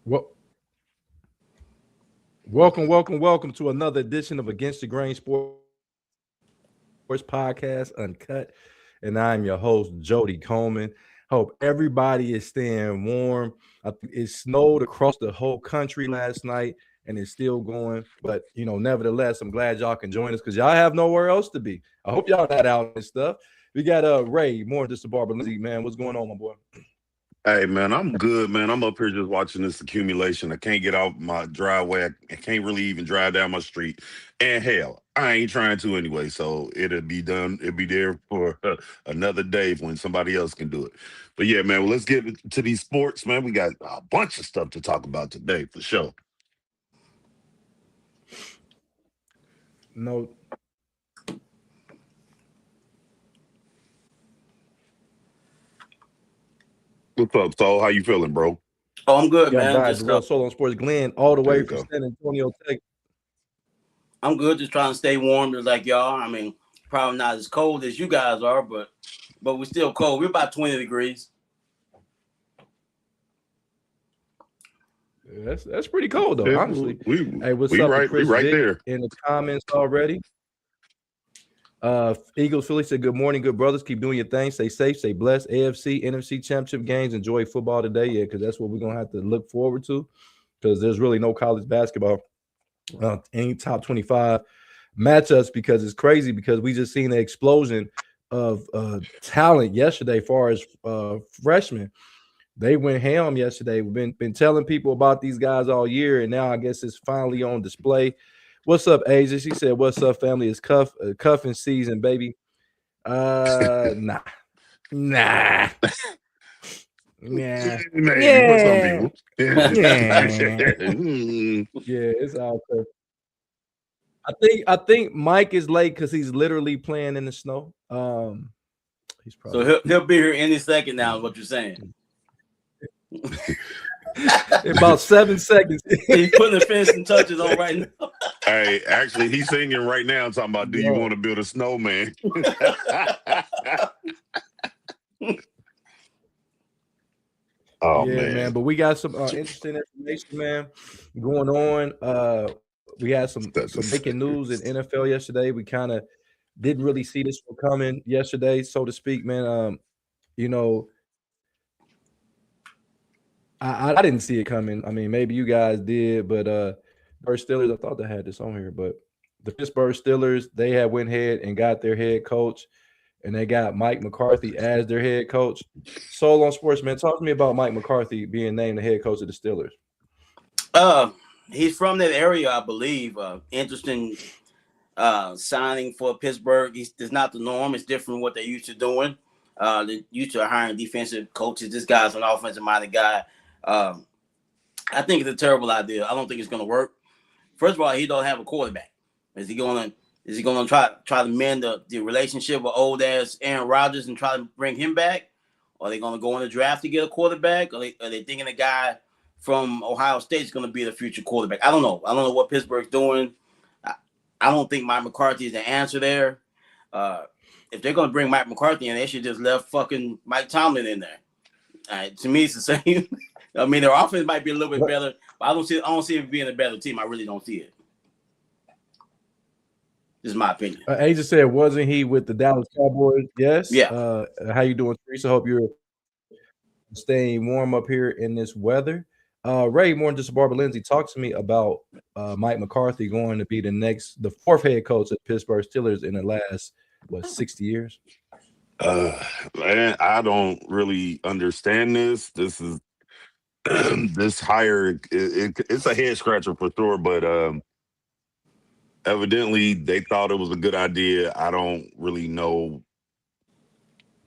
Well, welcome to another edition of Against the Grain Sports Podcast, Uncut. And I'm your host, Jody Coleman. Hope everybody is staying warm. It snowed across the whole country last night and it's still going. But, nevertheless, I'm glad y'all can join us because y'all have nowhere else to be. I hope y'all not out and stuff. We got Ray, more just a barber. Lindsay, man, what's going on, my boy? Hey, man, I'm good, man. I'm up here just watching this accumulation. I can't get out my driveway. I can't really even drive down my street. And hell, I ain't trying to anyway. So it'll be done. It'll be there for another day when somebody else can do it. But yeah, man, well, let's get to these sports, man. We got a bunch of stuff to talk about today for sure. No. What's up, Soul? How you feeling, bro? Oh, I'm good, Got man. guys, Solo on Sports, Glenn, all the There way you from go. San Antonio, Texas. I'm good. Just trying to stay warm, just like y'all. I mean, probably not as cold as you guys are, but we're still cold. We're about 20 degrees. Yeah, that's pretty cold though, Yeah, honestly. we Hey, what's we up, right, we Chris right Vick there. in the comments already? Eagles Philly said, "Good morning, good brothers. Keep doing your thing. Stay safe, stay blessed. AFC, NFC championship games. Enjoy football today, yeah, because that's what we're gonna have to look forward to. Because there's really no college basketball, any top 25 matchups. Because it's crazy. Because we just seen an explosion of talent yesterday, as far as freshmen. They went ham yesterday. We've been telling people about these guys all year, and now I guess it's finally on display. What's up, Asia? She said, "What's up, family? It's cuffing season, baby." Nah, nah, Maybe yeah, for some people. yeah. It's all good. I think Mike is late because he's literally playing in the snow. He's probably So he'll be here any second now. Is what you're saying? in about 7 seconds. He's putting the finishing touches on right now. Hey, actually, he's singing right now, talking about, "Do you want to build a snowman?" Oh, yeah, man. But we got some interesting information, man, going on. We had some breaking news in NFL yesterday. We kind of didn't really see this one coming yesterday, so to speak, man. I didn't see it coming. I mean, maybe you guys did, but Pittsburgh Steelers, I thought they had this on here, but the Pittsburgh Steelers, they had went ahead and got their head coach, and they got Mike McCarthy as their head coach. Soul on Sports, man, talk to me about Mike McCarthy being named the head coach of the Steelers. He's from that area, I believe. Interesting signing for Pittsburgh. It's not the norm. It's different from what they're used to doing. They're used to hiring defensive coaches. This guy's an offensive-minded guy. I think it's a terrible idea. I don't think it's going to work. First of all, he don't have a quarterback. Is he going to try to mend the relationship with old ass Aaron Rodgers and try to bring him back? Or are they going to go in the draft to get a quarterback? Are they thinking a guy from Ohio State is going to be the future quarterback? I don't know. I don't know what Pittsburgh's doing. I don't think Mike McCarthy is the answer there. If they're going to bring Mike McCarthy in, they should just left fucking Mike Tomlin in there. To me, it's the same. I mean, their offense might be a little bit better, but I don't see it being a better team. I really don't see it. This is my opinion. Agent said, wasn't he with the Dallas Cowboys? Yes. Yeah. How you doing, Teresa? Hope you're staying warm up here in this weather. Ray, more than just Barbara Lindsay, talk to me about Mike McCarthy going to be the fourth head coach of Pittsburgh Steelers in the last 60 years. Man, I don't really understand this. This is this hire. It's a head scratcher for sure, but evidently they thought it was a good idea. I don't really know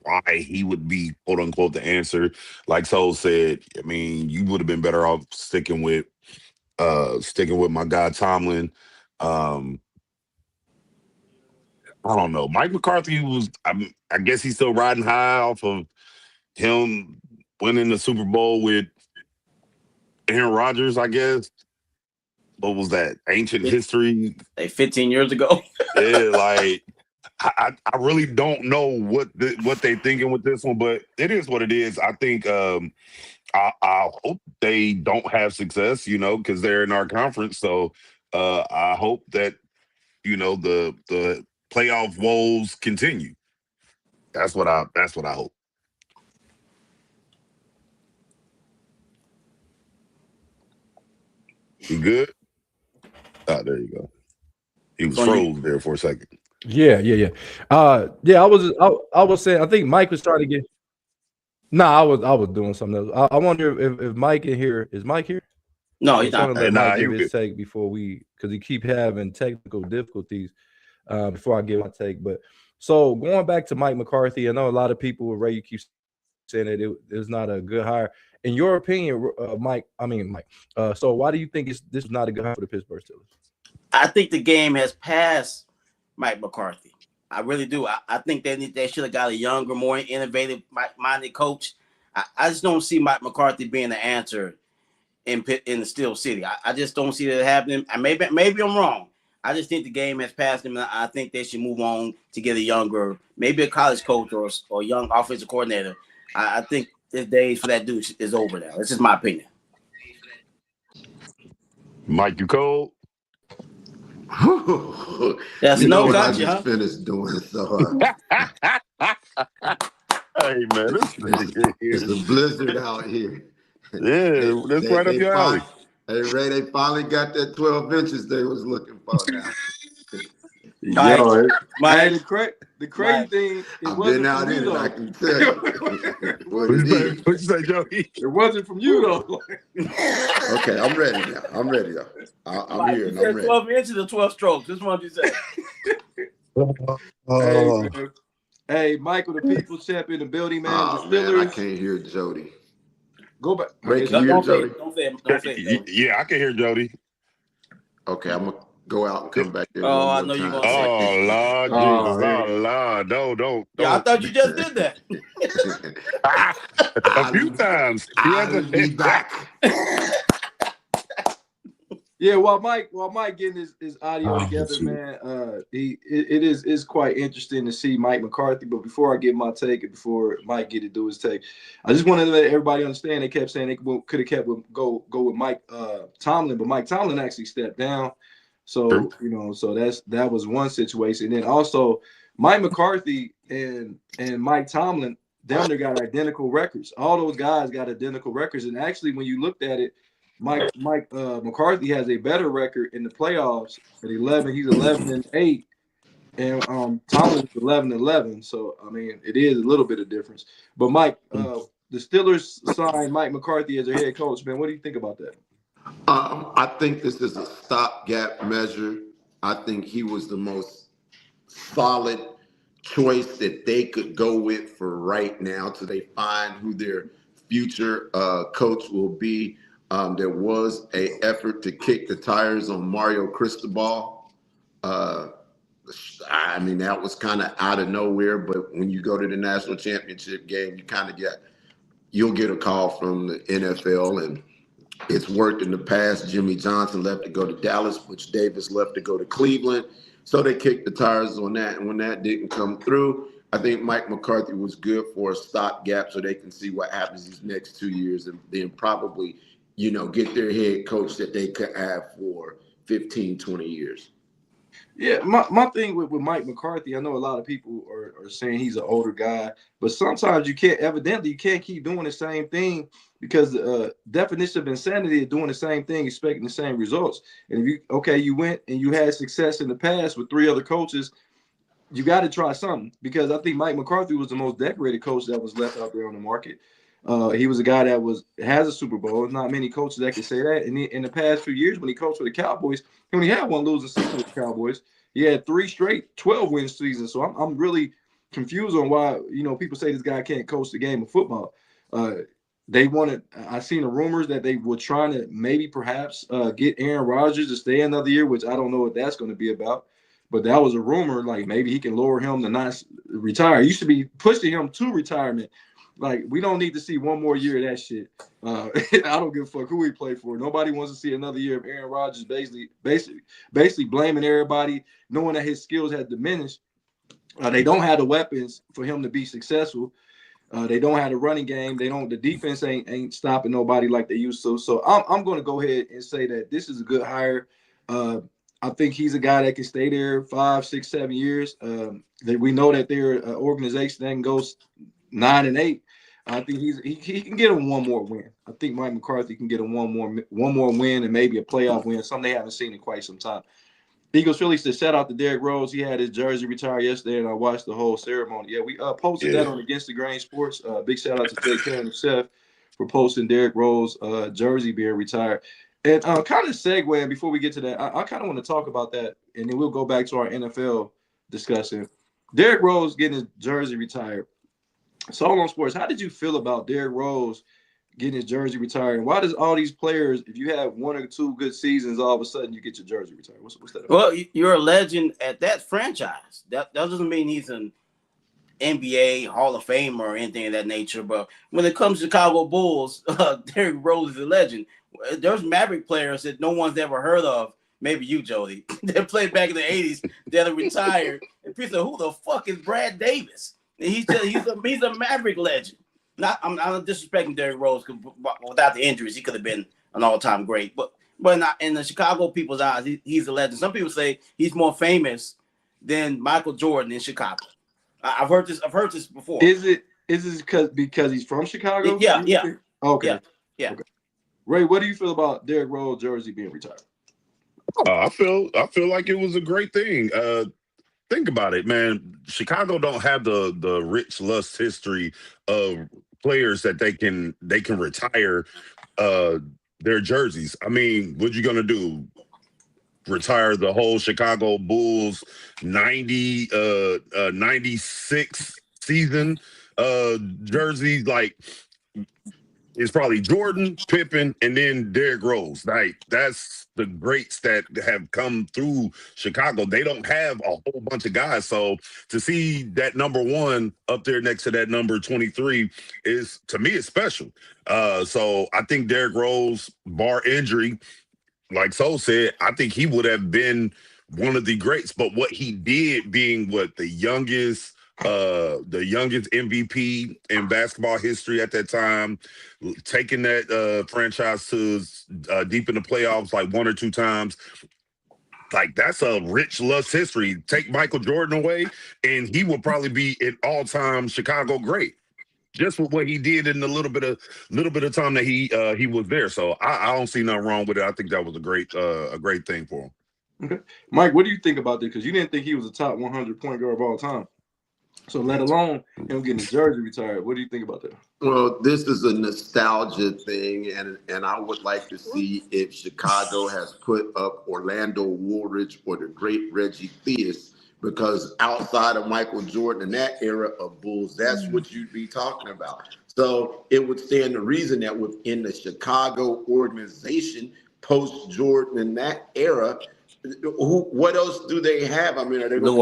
why he would be quote unquote the answer. Like Soul said, I mean, you would have been better off sticking with my guy Tomlin. I don't know. Mike McCarthy I guess he's still riding high off of him winning the Super Bowl with Aaron Rodgers, I guess. What was that? Ancient history? Like 15 years ago. Yeah, like I really don't know what they thinking with this one, but it is what it is. I think I hope they don't have success, because they're in our conference. So I hope that the playoff woes continue. That's what I hope. You good? Oh, there you go. He was froze there for a second. Yeah. I was saying, I think Mike was trying to get. I was doing something else. I wonder if Mike in here. Is Mike here? No, he's not. Let Mike give his take before because he keep having technical difficulties before I give my take. But so going back to Mike McCarthy, I know a lot of people, Ray, you keep saying that it was not a good hire. In your opinion, Mike. So why do you think this is not a good hire for the Pittsburgh Steelers? I think the game has passed Mike McCarthy. I really do. I think they should have got a younger, more innovative minded coach. I just don't see Mike McCarthy being the answer in the Steel City. I just don't see that happening. Maybe I'm wrong. I just think the game has passed him, and I think they should move on to get a younger, maybe a college coach or young offensive coordinator. I think the days for that dude is over now. That's just my opinion. Mike, you cold? That's no got you, huh? Finished doing so. Hey man, it's a blizzard out here. Yeah, that's right up your alley. Hey Ray, they finally got that 12 inches they was looking for now. Yo, the crazy thing, I've been out in it, I can tell you. What you say, Joey? It wasn't from you though. Okay, I'm ready now. I'm ready though. I'm here and I'm ready. 12 inches or 12 strokes. This one you say. Hey, Michael, the People's Champ in the building, man. Oh, man, I can't hear Jody. Go back. Ray, can you hear Jody? Don't say it. Yeah, I can hear Jody. Okay, I'm gonna go out and come back in. I know you're gonna say Oh Lord, Jesus. Oh Lord, don't. Yeah, I thought you just did that. A few times. I'll be back. Yeah, while Mike getting his audio together, man, it is quite interesting to see Mike McCarthy. But before I get my take and before Mike get to do his take, I just wanted to let everybody understand. They kept saying they could have kept go with Mike Tomlin, but Mike Tomlin actually stepped down. So so that was one situation. And then also Mike McCarthy and Mike Tomlin, they got identical records. All those guys got identical records. And actually, when you looked at it, Mike McCarthy has a better record in the playoffs at 11. He's 11-8, and Tomlin's 11-11. So I mean, it is a little bit of difference. But Mike, the Steelers signed Mike McCarthy as their head coach. Man, what do you think about that? I think this is a stopgap measure. I think he was the most solid choice that they could go with for right now till they find who their future coach will be. There was an effort to kick the tires on Mario Cristobal. I mean, that was kind of out of nowhere, but when you go to the national championship game, you'll get a call from the NFL, and it's worked in the past. Jimmy Johnson left to go to Dallas, Butch Davis left to go to Cleveland. So they kicked the tires on that. And when that didn't come through, I think Mike McCarthy was good for a stopgap so they can see what happens these next 2 years and then probably, get their head coach that they could have for 15, 20 years. Yeah, my thing with Mike McCarthy, I know a lot of people are saying he's an older guy, but sometimes you can't keep doing the same thing because the definition of insanity is doing the same thing, expecting the same results. And if you went and you had success in the past with 3 other coaches, you got to try something because I think Mike McCarthy was the most decorated coach that was left out there on the market. He was a guy that has a Super Bowl. There's not many coaches that can say that. And in the past few years, when he coached for the Cowboys, he only had one losing season with the Cowboys. He had 3 straight 12-win seasons. So I'm really confused on why people say this guy can't coach the game of football. I seen the rumors that they were trying to maybe perhaps get Aaron Rodgers to stay another year, which I don't know what that's going to be about. But that was a rumor, like maybe he can lower him to not retire. You should be pushing him to retirement. Like, we don't need to see one more year of that shit. I don't give a fuck who he played for. Nobody wants to see another year of Aaron Rodgers basically blaming everybody, knowing that his skills had diminished. They don't have the weapons for him to be successful. They don't have the running game. The defense ain't stopping nobody like they used to. So I'm going to go ahead and say that this is a good hire. I think he's a guy that can stay there 5, 6, 7 years. We know that they're an organization that can go 9-8. I think he can get him one more win. I think Mike McCarthy can get him one more win and maybe a playoff win, something they haven't seen in quite some time. Eagles Philly said, shout out to Derrick Rose. He had his jersey retired yesterday, and I watched the whole ceremony. Yeah, we posted that on Against the Grain Sports. Big shout out to Jay Karen himself for posting Derrick Rose jersey being retired. And kind of segueing before we get to that, I kind of want to talk about that, and then we'll go back to our NFL discussion. Derrick Rose getting his jersey retired. So on Sports, how did you feel about Derrick Rose getting his jersey retired? And why does all these players, if you have 1 or 2 good seasons, all of a sudden you get your jersey retired? What's that about? Well, you're a legend at that franchise. That doesn't mean he's an NBA Hall of Fame or anything of that nature. But when it comes to Chicago Bulls, Derrick Rose is a legend. There's Maverick players that no one's ever heard of. Maybe you, Jody. They played back in the 80s that are retired. And people say, who the fuck is Brad Davis? And he's a Maverick legend. I'm not disrespecting Derrick Rose, because without the injuries, he could have been an all-time great. But in the Chicago people's eyes, he's a legend. Some people say he's more famous than Michael Jordan in Chicago. I've heard this before. Is it because he's from Chicago? Yeah. Okay. Yeah. Okay. Ray, what do you feel about Derrick Rose jersey being retired? I feel like it was a great thing. Think about it, man. Chicago don't have the rich, lust history of players that they can retire their jerseys. I mean, what you gonna do? Retire the whole Chicago Bulls 96 season jersey? Like, it's probably Jordan, Pippen, and then Derrick Rose. Like, that's the greats that have come through Chicago. They don't have a whole bunch of guys. So to see that number 1 up there next to that number 23 is, to me, it's special. So I think Derrick Rose, bar injury, like So said, I think he would have been one of the greats. But what he did, being the youngest MVP in basketball history at that time, taking that franchise to deep in the playoffs like 1 or 2 times, like, that's a rich lust history. Take Michael Jordan away, and he would probably be an all-time Chicago great, just with what he did in the little bit of time that he was there. So I don't see nothing wrong with it. I think that was a great thing for him. Okay, Mike, what do you think about this? Because you didn't think he was a top 100 point guard of all time. So let alone him getting his jersey retired. What do you think about that? Well, this is a nostalgia thing, and I would like to see if Chicago has put up Orlando Woolridge or the great Reggie Theus, because outside of Michael Jordan in that era of Bulls, that's what you'd be talking about. So it would stand to reason that within the Chicago organization, post-Jordan in that era, what else do they have? I mean, are they going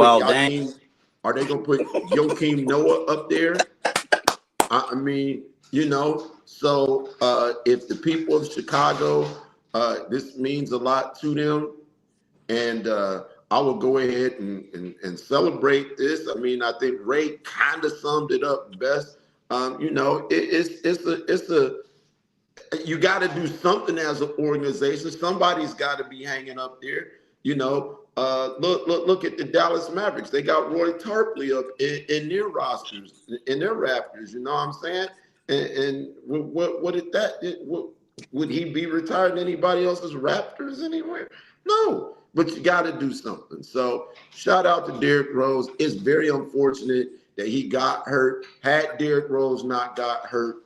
to put Joakim Noah up there? I mean, so if the people of Chicago, this means a lot to them, and I will go ahead and celebrate this. I mean, I think Ray kind of summed it up best. You got to do something as an organization. Somebody's got to be hanging up there. Look at the Dallas Mavericks. They got Roy Tarpley up in their rosters, in their Raptors. You know what I'm saying? And what did that? Would he be retired in anybody else's Raptors anywhere? No. But you got to do something. So shout out to Derrick Rose. It's very unfortunate that he got hurt. Had Derrick Rose not got hurt,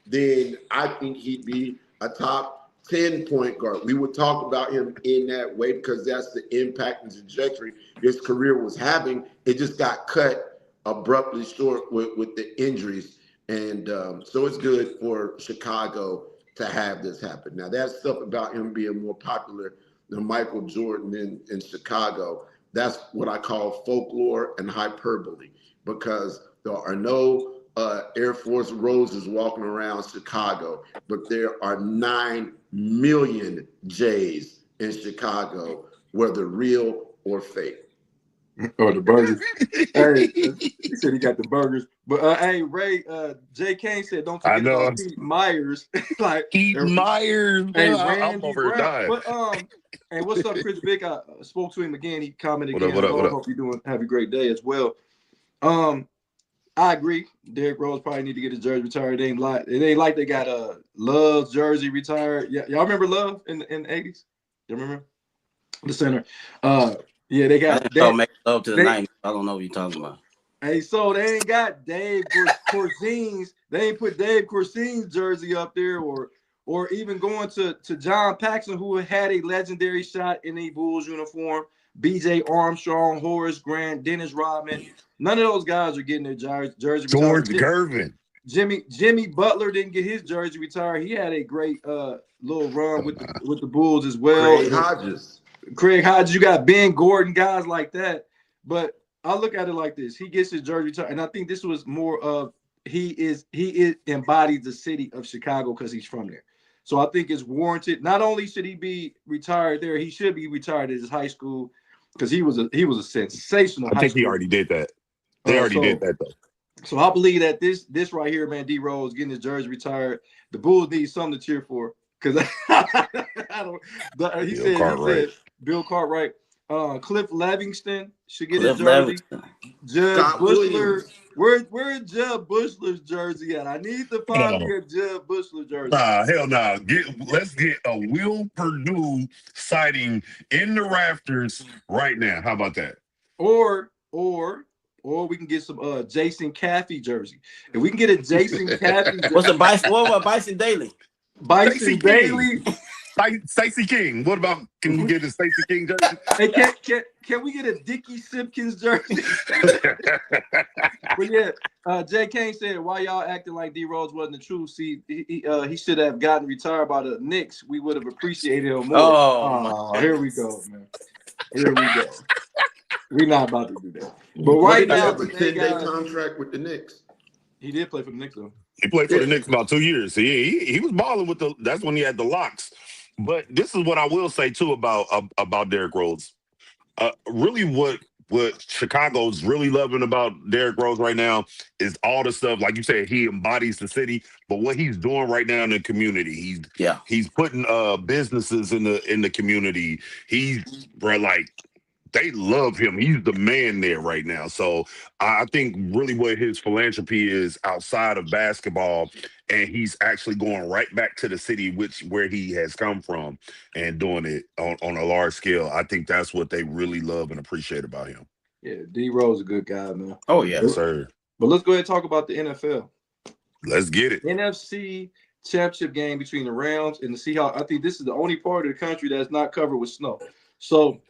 then I think he'd be a top 10 point guard. We would talk about him in that way because that's the impact and trajectory his career was having. It just got cut abruptly short with the injuries. And so it's good for Chicago to have this happen. Now, that stuff about him being more popular than Michael Jordan in Chicago, that's what I call folklore and hyperbole, because there are no Air Force Roses walking around Chicago, but there are 9 million J's in Chicago, whether real or fake. Or the burgers. Hey, he said he got the burgers. But hey, Ray, Jay Kane said, don't forget about Pete Myers. Like Pete Myers. Hey, I'm over dying. But hey, what's up, Chris Vick? I spoke to him again. He commented again. What up? Hope you're have a great day as well. I agree. Derrick Rose probably need to get his jersey retired. It ain't like they got Love's jersey retired. Yeah, y'all remember Love in the 80s? You remember the center? Yeah, they got. Make love to the 90s. I don't know what you're talking about. Hey, so they ain't got Dave Corsine's. They ain't put Dave Corsine's jersey up there, or even going to John Paxson, who had a legendary shot in a Bulls uniform. B.J. Armstrong, Horace Grant, Dennis Rodman. None of those guys are getting their jersey George retired. Gervin. Jimmy Butler didn't get his jersey retired. He had a great little run with the Bulls as well. Craig Hodges. You got Ben Gordon, guys like that. But I look at it like this: he gets his jersey retired, and I think this was more of he embodies the city of Chicago because he's from there. So I think it's warranted. Not only should he be retired there, he should be retired at his high school because he was a sensational. I think he already did that. They already did that though. So I believe that this right here, man, D Rose getting his jersey retired. The Bulls need something to cheer for because he said Bill Cartwright. Cliff Livingston should get his jersey. Jud Bushler. Where's Jud Bushler's jersey at? I need to find me a Jud Bushler jersey. Hell no. Let's get a Will Perdue sighting in the rafters right now. How about that? Or we can get some Jason Caffey jersey. If we can get a Jason Caffey jersey. What's about Bison Daly? Bison Daly. Stacey King. What about, can we get a Stacey King jersey? Hey, can we get a Dickie Simpkins jersey? But yeah, Jay Kane said, why y'all acting like D Rose wasn't the truth? See, he should have gotten retired by the Knicks. We would have appreciated him more. Oh, here we go, man. Here we go. We're not about to do that. But right now, a 10-day contract with the Knicks. He did play for the Knicks, though. He played for the Knicks about 2 years. He was balling with that's when he had the locks. But this is what I will say too about Derrick Rose. Really, what Chicago's really loving about Derrick Rose right now is all the stuff, like you said, he embodies the city. But what he's doing right now in the community, he's putting businesses in the community. They love him. He's the man there right now. So I think really what his philanthropy is outside of basketball, and he's actually going right back to the city, where he has come from, and doing it on a large scale. I think that's what they really love and appreciate about him. Yeah, D Rose is a good guy, man. Oh yeah, yes, sir. But let's go ahead and talk about the NFL. Let's get it. NFC championship game between the Rams and the Seahawks. I think this is the only part of the country that's not covered with snow. So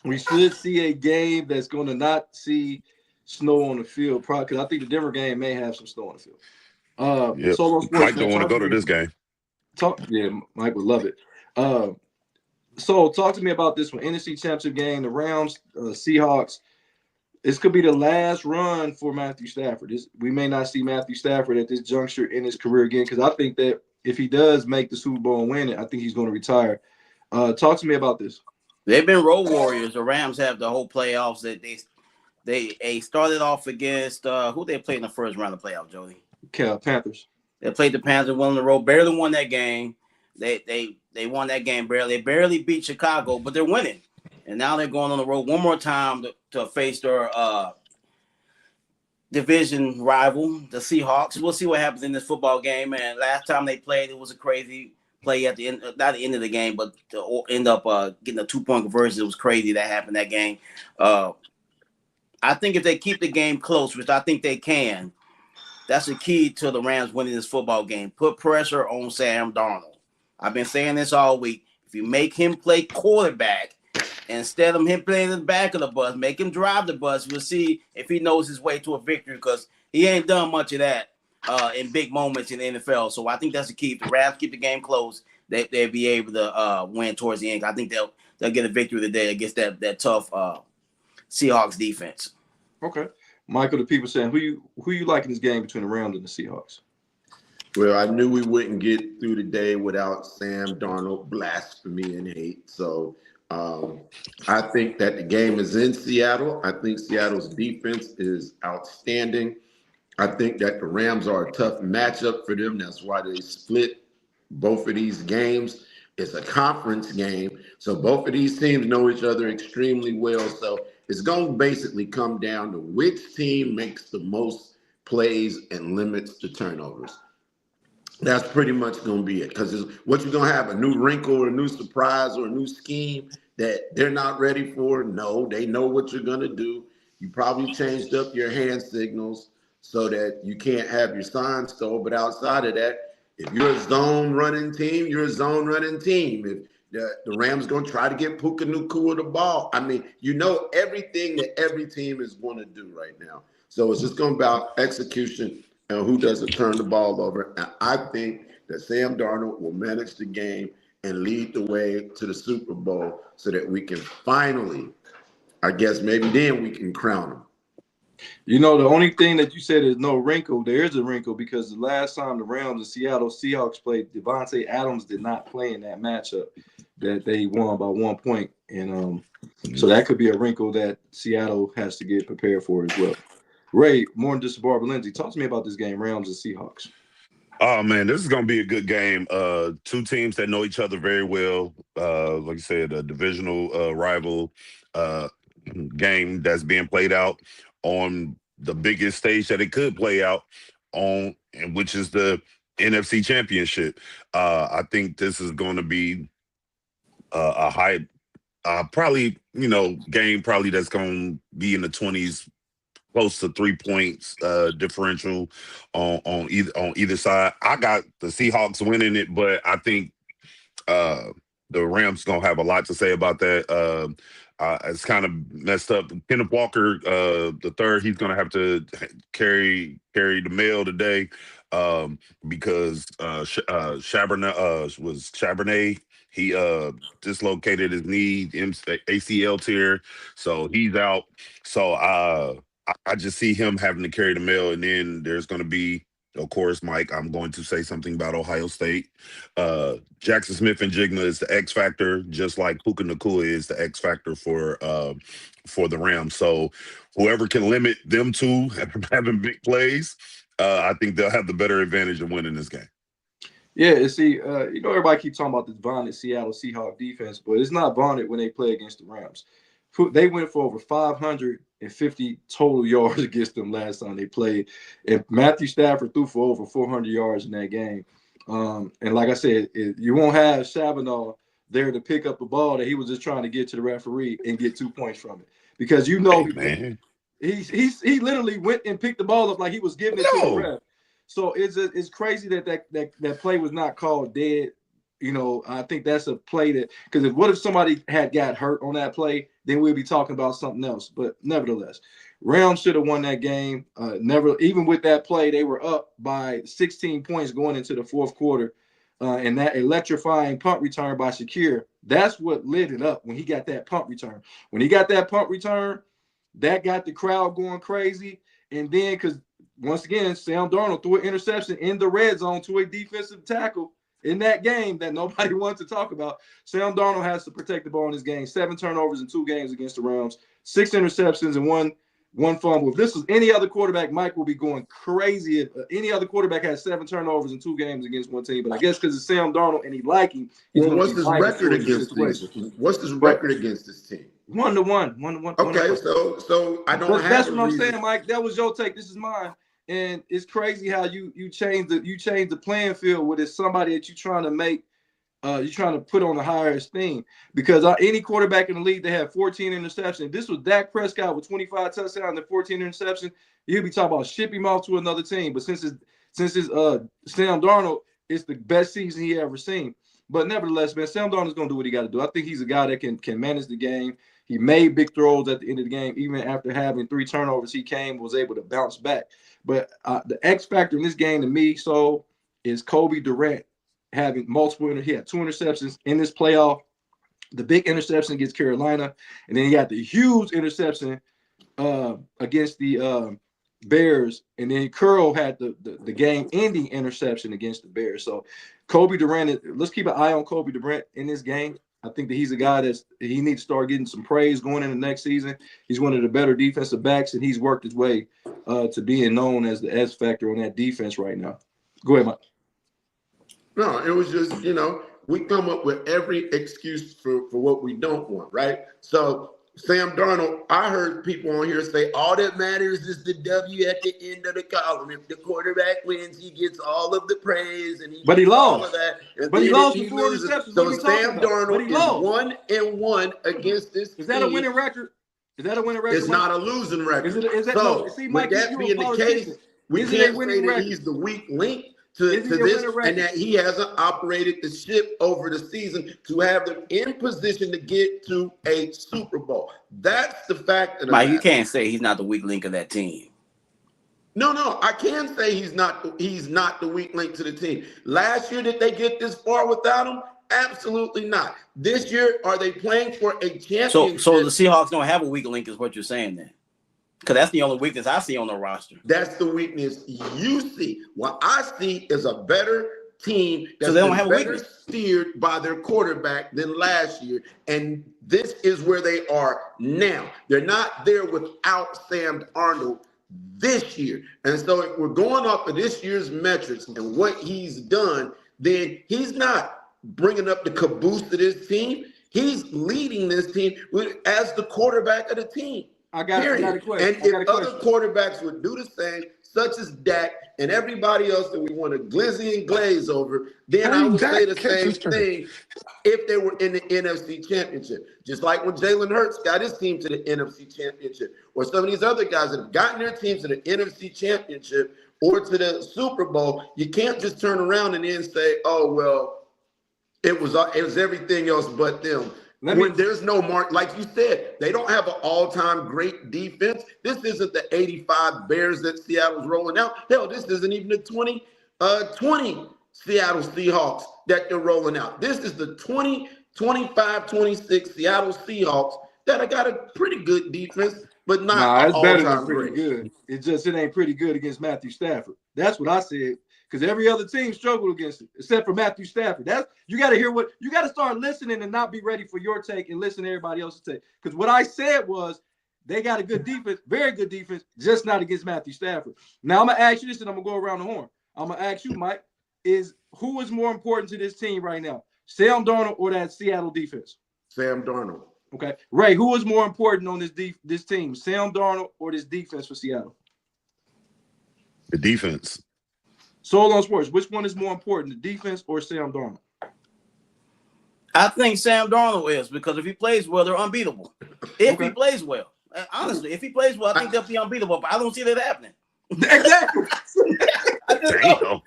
we should see a game that's going to not see snow on the field, probably because I think the Denver game may have some snow on the field. Yep. Solo Sports, Mike don't want to go to this game. Mike would love it. So talk to me about this one. NFC championship game, the Rams, Seahawks. This could be the last run for Matthew Stafford. We may not see Matthew Stafford at this juncture in his career again, because I think that if he does make the Super Bowl and win it, I think he's going to retire. Talk to me about this. They've been road warriors. The Rams have the whole playoffs. That they started off against who they played in the first round of the playoffs, Jody? Panthers. They played the Panthers, won on the road, barely won that game. They won that game barely. They barely beat Chicago, but they're winning. and now they're going on the road one more time to face their division rival, the Seahawks. We'll see what happens in this football game. And last time they played, it was a crazy play at the end, not the end of the game, but to end up getting a 2-point conversion. It was crazy that happened that game. I think if they keep the game close, which I think they can, that's the key to the Rams winning this football game. Put pressure on Sam Darnold. I've been saying this all week. If you make him play quarterback, instead of him playing in the back of the bus, make him drive the bus. We'll see if he knows his way to a victory, because he ain't done much of that in big moments in the NFL. So I think that's the key. If the Rams keep the game close, they'll be able to win towards the end. I think they'll get a victory today against that tough Seahawks defense. Okay. Michael, the people saying, who you like in this game between the Rams and the Seahawks? Well, I knew we wouldn't get through the day without Sam Darnold blasphemy and hate. So I think that the game is in Seattle. I think Seattle's defense is outstanding. I think that the Rams are a tough matchup for them. That's why they split both of these games. It's a conference game, so both of these teams know each other extremely well. So it's going to basically come down to which team makes the most plays and limits the turnovers. That's pretty much going to be it, because what you're going to have, a new wrinkle or a new surprise or a new scheme that they're not ready for. No, they know what you're going to do. You probably changed up your hand signals so that you can't have your signs stole. But outside of that, if you're a zone running team, you're a zone running team. If the Rams going to try to get Puka Nacua the ball, I mean, you know everything that every team is going to do right now. So it's just going to be about execution and who doesn't turn the ball over. And I think that Sam Darnold will manage the game and lead the way to the Super Bowl so that we can finally, I guess maybe then we can crown him. You know, the only thing that you said is no wrinkle. There is a wrinkle, because the last time the Rams and Seattle Seahawks played, Devontae Adams did not play in that matchup that they won by 1 point. And so that could be a wrinkle that Seattle has to get prepared for as well. Ray, more than just Barbara Lindsay, talk to me about this game, Rams and Seahawks. Oh, man, this is going to be a good game. Two teams that know each other very well. Like I said, a divisional rival game that's being played out on the biggest stage that it could play out on, and which is the NFC Championship. I think this is going to be a high, probably, game probably that's going to be in the 20s, close to 3 points differential on either side. I got the Seahawks winning it, but I think the Rams gonna have a lot to say about that. It's kind of messed up. Kenneth Walker, the third, he's gonna have to carry the mail today because Charbonnet. He dislocated his knee, ACL tear, so he's out. So I just see him having to carry the mail, and then there's going to be, of course, Mike, I'm going to say something about Ohio State. Jackson Smith and Jigma is the X factor, just like Puka Nacua is the X factor for the Rams. So whoever can limit them two having big plays, I think they'll have the better advantage of winning this game. Yeah, see, everybody keeps talking about this vaunted Seattle Seahawks defense, but it's not vaunted when they play against the Rams. They went for over 550 total yards against them last time they played. And Matthew Stafford threw for over 400 yards in that game. And like I said, you won't have Charbonnet there to pick up the ball that he was just trying to get to the referee and get 2 points from it. Because he literally went and picked the ball up like he was giving it to the ref. So it's crazy that play was not called dead. I think that's a play that, because what if somebody had got hurt on that play, then we'd be talking about something else. But nevertheless, Rams should have won that game. Even with that play, they were up by 16 points going into the fourth quarter. And that electrifying punt return by Shakir, that's what lit it up when he got that punt return. When he got that punt return, that got the crowd going crazy. And then, because once again, Sam Darnold threw an interception in the red zone to a defensive tackle in that game that nobody wants to talk about. Sam Darnold has to protect the ball in this game. 7 turnovers in 2 games against the Rams, 6 interceptions and one fumble. If this was any other quarterback, Mike will be going crazy. If any other quarterback has 7 turnovers in 2 games against one team, but I guess because it's Sam Darnold and he like him. Well, what's his record against this? What's his record against this team? 1-1. Okay, so I don't have. That's what I'm saying, Mike. That was your take. This is mine. And it's crazy how you change the playing field with somebody that you're trying to make, you're trying to put on the higher esteem. Because any quarterback in the league that had 14 interceptions, this was Dak Prescott with 25 touchdowns and 14 interceptions. You'll be talking about ship him off to another team. But since it's Sam Darnold, it's the best season he ever seen. But nevertheless, man, Sam Darnold's gonna do what he got to do. I think he's a guy that can manage the game. He made big throws at the end of the game. Even after having 3 turnovers, was able to bounce back. But the X factor in this game to me, is Kobe Durant having multiple. He had 2 interceptions in this playoff. The big interception against Carolina, and then he got the huge interception against the Bears, and then Curl had the game-ending interception against the Bears. So Kobe Durant, let's keep an eye on Kobe Durant in this game. I think that he's a guy he needs to start getting some praise going into next season. He's one of the better defensive backs, and he's worked his way to being known as the S factor on that defense right now. Go ahead, Mike. No, it was just, we come up with every excuse for what we don't want, right? So Sam Darnold, I heard people on here say all that matters is the W at the end of the column. If the quarterback wins, he gets all of the praise, and but he lost. All of that. And but he lost he 4 loses. interceptions. So Sam Darnold is 1-1 against this. Is that a winning record? Is that a winning record? It's not a losing record. Is that so see, Mike, with that being the case, we can't say that he's the weak link to this, and that he hasn't operated the ship over the season to have them in position to get to a Super Bowl. That's the fact. Mike, you can't say he's not the weak link of that team. No, I can say he's not the weak link to the team. Last year, did they get this far without him? Absolutely not. This year, are they playing for a championship? So the Seahawks don't have a weak link, is what you're saying then? Because that's the only weakness I see on the roster. That's the weakness you see. What I see is a better team that's they don't have better steered by their quarterback than last year. And this is where they are now. They're not there without Sam Darnold this year. And so if we're going off of this year's metrics and what he's done, then he's not bringing up the caboose to this team. He's leading this team as the quarterback of the team. I got a question. And if other quarterbacks would do the same, such as Dak and everybody else that we want to glizzy and glaze over, then I would say the same thing if they were in the NFC Championship. Just like when Jalen Hurts got his team to the NFC Championship, or some of these other guys that have gotten their teams to the NFC Championship or to the Super Bowl, you can't just turn around and then say, oh, well, it was everything else but them. When there's no mark, like you said, they don't have an all-time great defense. This isn't the 85 Bears that Seattle's rolling out. Hell, this isn't even the 20 Seattle Seahawks that they're rolling out. This is the 25-26 Seattle Seahawks that have got a pretty good defense, but not it's better than great. pretty good. It ain't pretty good against Matthew Stafford. That's what I said. Because every other team struggled against it, except for Matthew Stafford. You got to hear you got to start listening and not be ready for your take and listen to everybody else's take. Because what I said was they got a good defense, very good defense, just not against Matthew Stafford. Now I'm gonna ask you this, and I'm gonna go around the horn. I'm gonna ask you, Mike, who is more important to this team right now, Sam Darnold or that Seattle defense? Sam Darnold. Okay, Ray, who is more important on this team, Sam Darnold or this defense for Seattle? The defense. Soul on Sports, which one is more important, the defense or Sam Darnold? I think Sam Darnold is, because if he plays well, they're unbeatable. If he plays well. Honestly, if he plays well, I think they'll be unbeatable, but I don't see that happening. Exactly. Damn.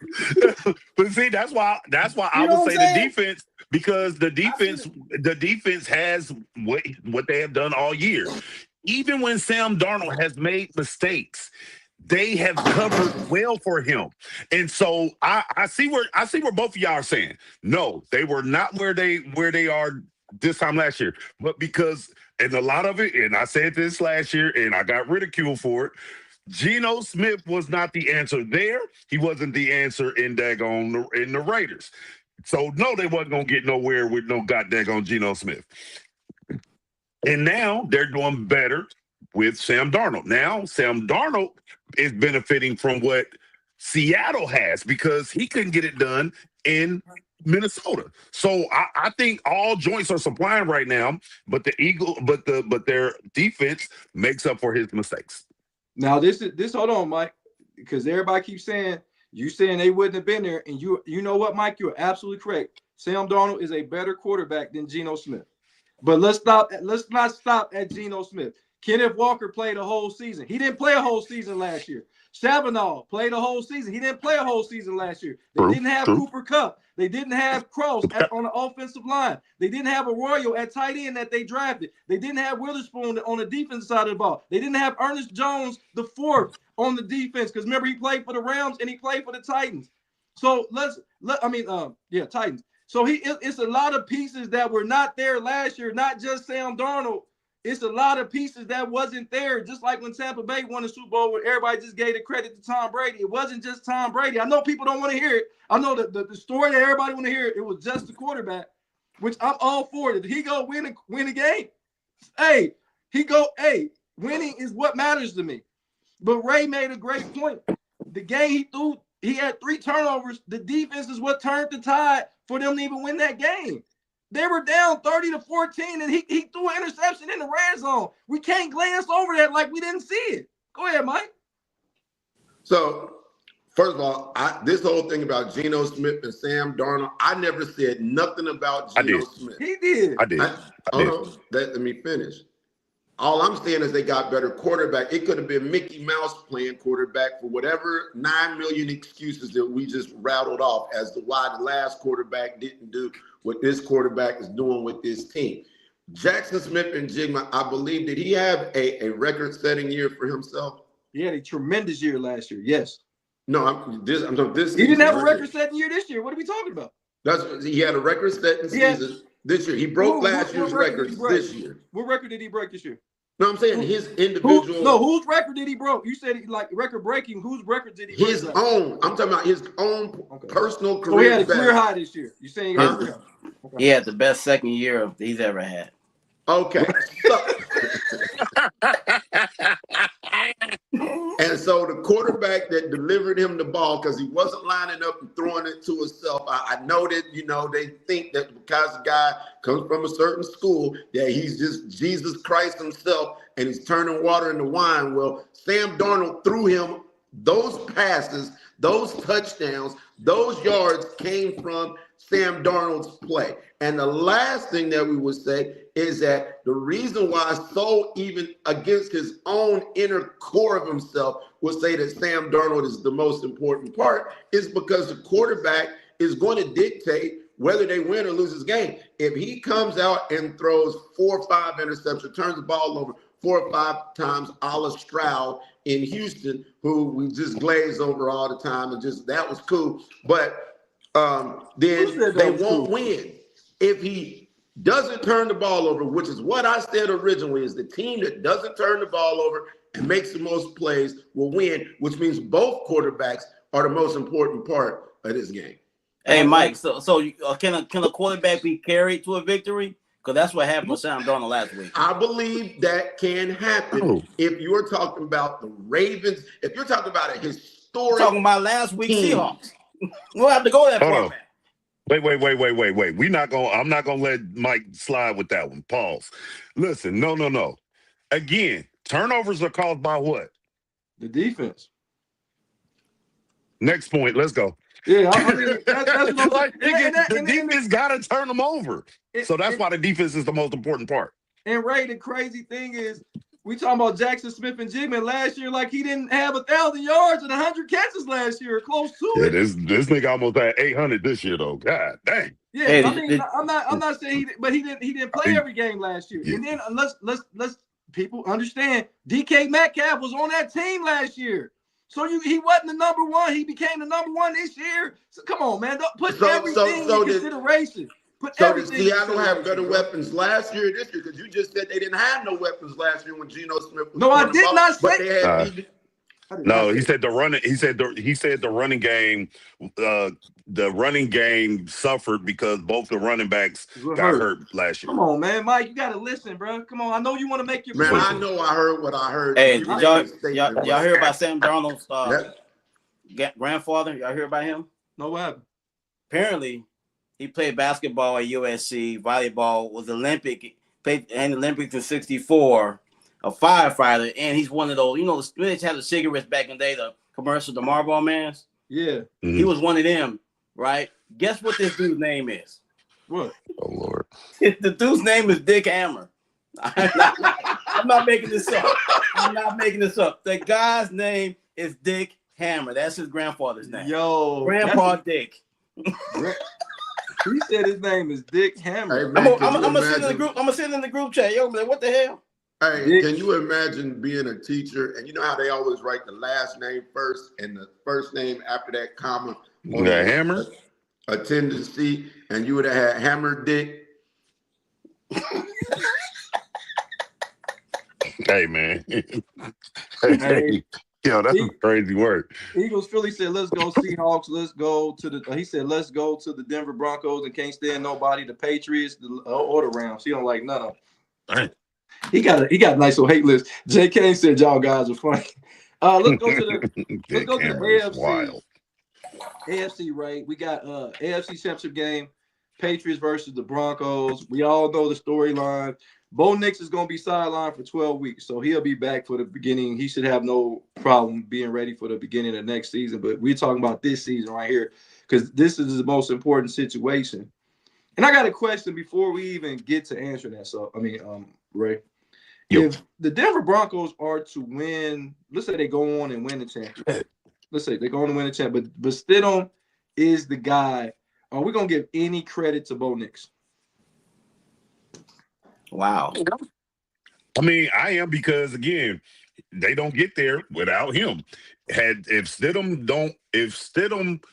But see, that's why I would say the defense, because the defense has what they have done all year. Even when Sam Darnold has made mistakes, they have covered well for him. And so I see where both of y'all are saying, no, they were not where they are this time last year. But because, and a lot of it, and I said this last year and I got ridiculed for it, Geno Smith was not the answer there. He wasn't the answer in the Raiders. So no, they wasn't gonna get nowhere with no goddamn Geno Smith. And now they're doing better with Sam Darnold. Now Sam Darnold is benefiting from what Seattle has, because he couldn't get it done in Minnesota. So I think all joints are supplying right now, but their defense makes up for his mistakes. Now this hold on, Mike, because everybody keeps saying they wouldn't have been there, and you know what, Mike, you're absolutely correct. Sam Darnold is a better quarterback than Geno Smith. But let's not stop at Geno Smith. Kenneth Walker played a whole season. He didn't play a whole season last year. Chavanaugh played a whole season. He didn't play a whole season last year. They didn't have Cooper Kupp. They didn't have Cross on the offensive line. They didn't have Arroyo at tight end that they drafted. They didn't have Witherspoon on the defensive side of the ball. They didn't have Ernest Jones the fourth on the defense, because remember, he played for the Rams and he played for the Titans. So Titans. So it's a lot of pieces that were not there last year, not just Sam Darnold. It's a lot of pieces that wasn't there. Just like when Tampa Bay won the Super Bowl, where everybody just gave the credit to Tom Brady. It wasn't just Tom Brady. I know people don't want to hear it. I know the story that everybody want to hear. It was just the quarterback, which I'm all for. Did he go win a game? Winning is what matters to me. But Ray made a great point. The game he threw, he had 3 turnovers. The defense is what turned the tide for them to even win that game. They were down 30-14, and he threw an interception in the red zone. We can't glance over that like we didn't see it. Go ahead, Mike. So, first of all, this whole thing about Geno Smith and Sam Darnold, I never said nothing about Geno Smith. He did. I did. Let me finish. All I'm saying is they got better quarterback. It could have been Mickey Mouse playing quarterback for whatever 9 million excuses that we just rattled off as to why the last quarterback didn't do what this quarterback is doing with this team. Jackson Smith and Jigma, I believe, did he have a record-setting year for himself? He had a tremendous year last year. Yes. No, I'm talking this. He didn't have a record-setting year this year. What are we talking about? He had a record-setting season this year. He broke last year's records this year. What record did he break this year? No, I'm saying his individual. Whose record did he broke? You said record breaking. Whose record did he break? His own. I'm talking about his own personal career. So he had a career high this year. You're saying he got a career high? Okay. He had the best second year he's ever had. Okay. And so the quarterback that delivered him the ball, because he wasn't lining up and throwing it to himself, I know that, they think that because the guy comes from a certain school, that he's just Jesus Christ himself and he's turning water into wine. Well, Sam Darnold threw him those passes, those touchdowns, those yards came from Sam Darnold's play. And the last thing that we would say is that the reason why so even against his own inner core of himself would say that Sam Darnold is the most important part is because the quarterback is going to dictate whether they win or lose this game. If he comes out and throws 4 or 5 interceptions, turns the ball over 4 or 5 times, a la Stroud in Houston, who we just glaze over all the time, and just that was cool. But then they won't win. If he doesn't turn the ball over, which is what I said originally, is the team that doesn't turn the ball over and makes the most plays will win, which means both quarterbacks are the most important part of this game. Hey, Mike, so can a quarterback be carried to a victory? Because that's what happened with Sam Darnold last week. I believe that can happen if you're talking about the Ravens, if you're talking about a historic talking about last week's Seahawks. We'll have to go that far. Wait. I'm not gonna let Mike slide with that one. Pause. Listen, no. Again, turnovers are caused by what? The defense. Next point. Let's go. Yeah, I mean, that's what the defense got to turn them over. So that's why the defense is the most important part. And Ray, the crazy thing is, we talking about Jackson Smith and Jigman last year, like he didn't have 1,000 yards and 100 catches last year, close to it. This nigga almost had 800 this year though. God dang. Yeah, hey, I'm not saying he didn't play every game last year. Yeah. And then let's people understand, DK Metcalf was on that team last year. So he wasn't the number one. He became the number one this year. So come on, man. Don't put everything in consideration. Did Seattle have better weapons last year or this year? Because you just said they didn't have no weapons last year when Geno Smith was. No, I did not say. No, he said the running. He said the running game. The running game suffered because both the running backs got hurt last year. Come on, man, Mike, you gotta listen, bro. Come on, I know you want to make your man. I know I heard what I heard. Hey, did y'all hear about Sam Darnold's grandfather? Y'all hear about him? No, what happened? Apparently, He played basketball at USC, volleyball, was Olympic, played in the Olympics in '64, a firefighter, and he's one of those, you know, the had the cigarettes back in the day, the commercial, the Marlboro Mans. Yeah. Mhm. He was one of them, right? Guess what this dude's name is? What? Oh Lord. The dude's name is Dick Hammer. I'm not making this up. I'm not making this up. The guy's name is Dick Hammer. That's his grandfather's name. Yo, Grandpa Dick. He said his name is Dick Hammer. Hey, man, I'm gonna send in the group. I'm gonna send in the group chat. Yo, man, what the hell? Hey, Dick. can you imagine being a teacher and you know how they always write the last name first and the first name after that comma on The Hammer? attendance sheet, and you would have had Hammer Dick. Hey man. Hey. Yo, that's a crazy word. Eagles Philly said, let's go Seahawks. Let's go to the. He said, let's go to the Denver Broncos and can't stand nobody. The Patriots, or the Rams. He don't like none of them. Dang. He got a nice little hate list. J. Kane said, y'all guys are funny. Let's go to the AFC. Wild. AFC, right? We got AFC Championship game, Patriots versus the Broncos. We all know the storyline. Bo Nix is going to be sidelined for 12 weeks, so he'll be back for the beginning. He should have no problem being ready for the beginning of next season. But we're talking about this season right here because this is the most important situation. And I got a question before we even get to answering that. So, Ray, if the Denver Broncos are to win, let's say they go on and win the championship. Let's say they go on and win the championship, but Stidham is the guy. Are we going to give any credit to Bo Nix? Wow. I mean, I am because again, they don't get there without him. If Stidham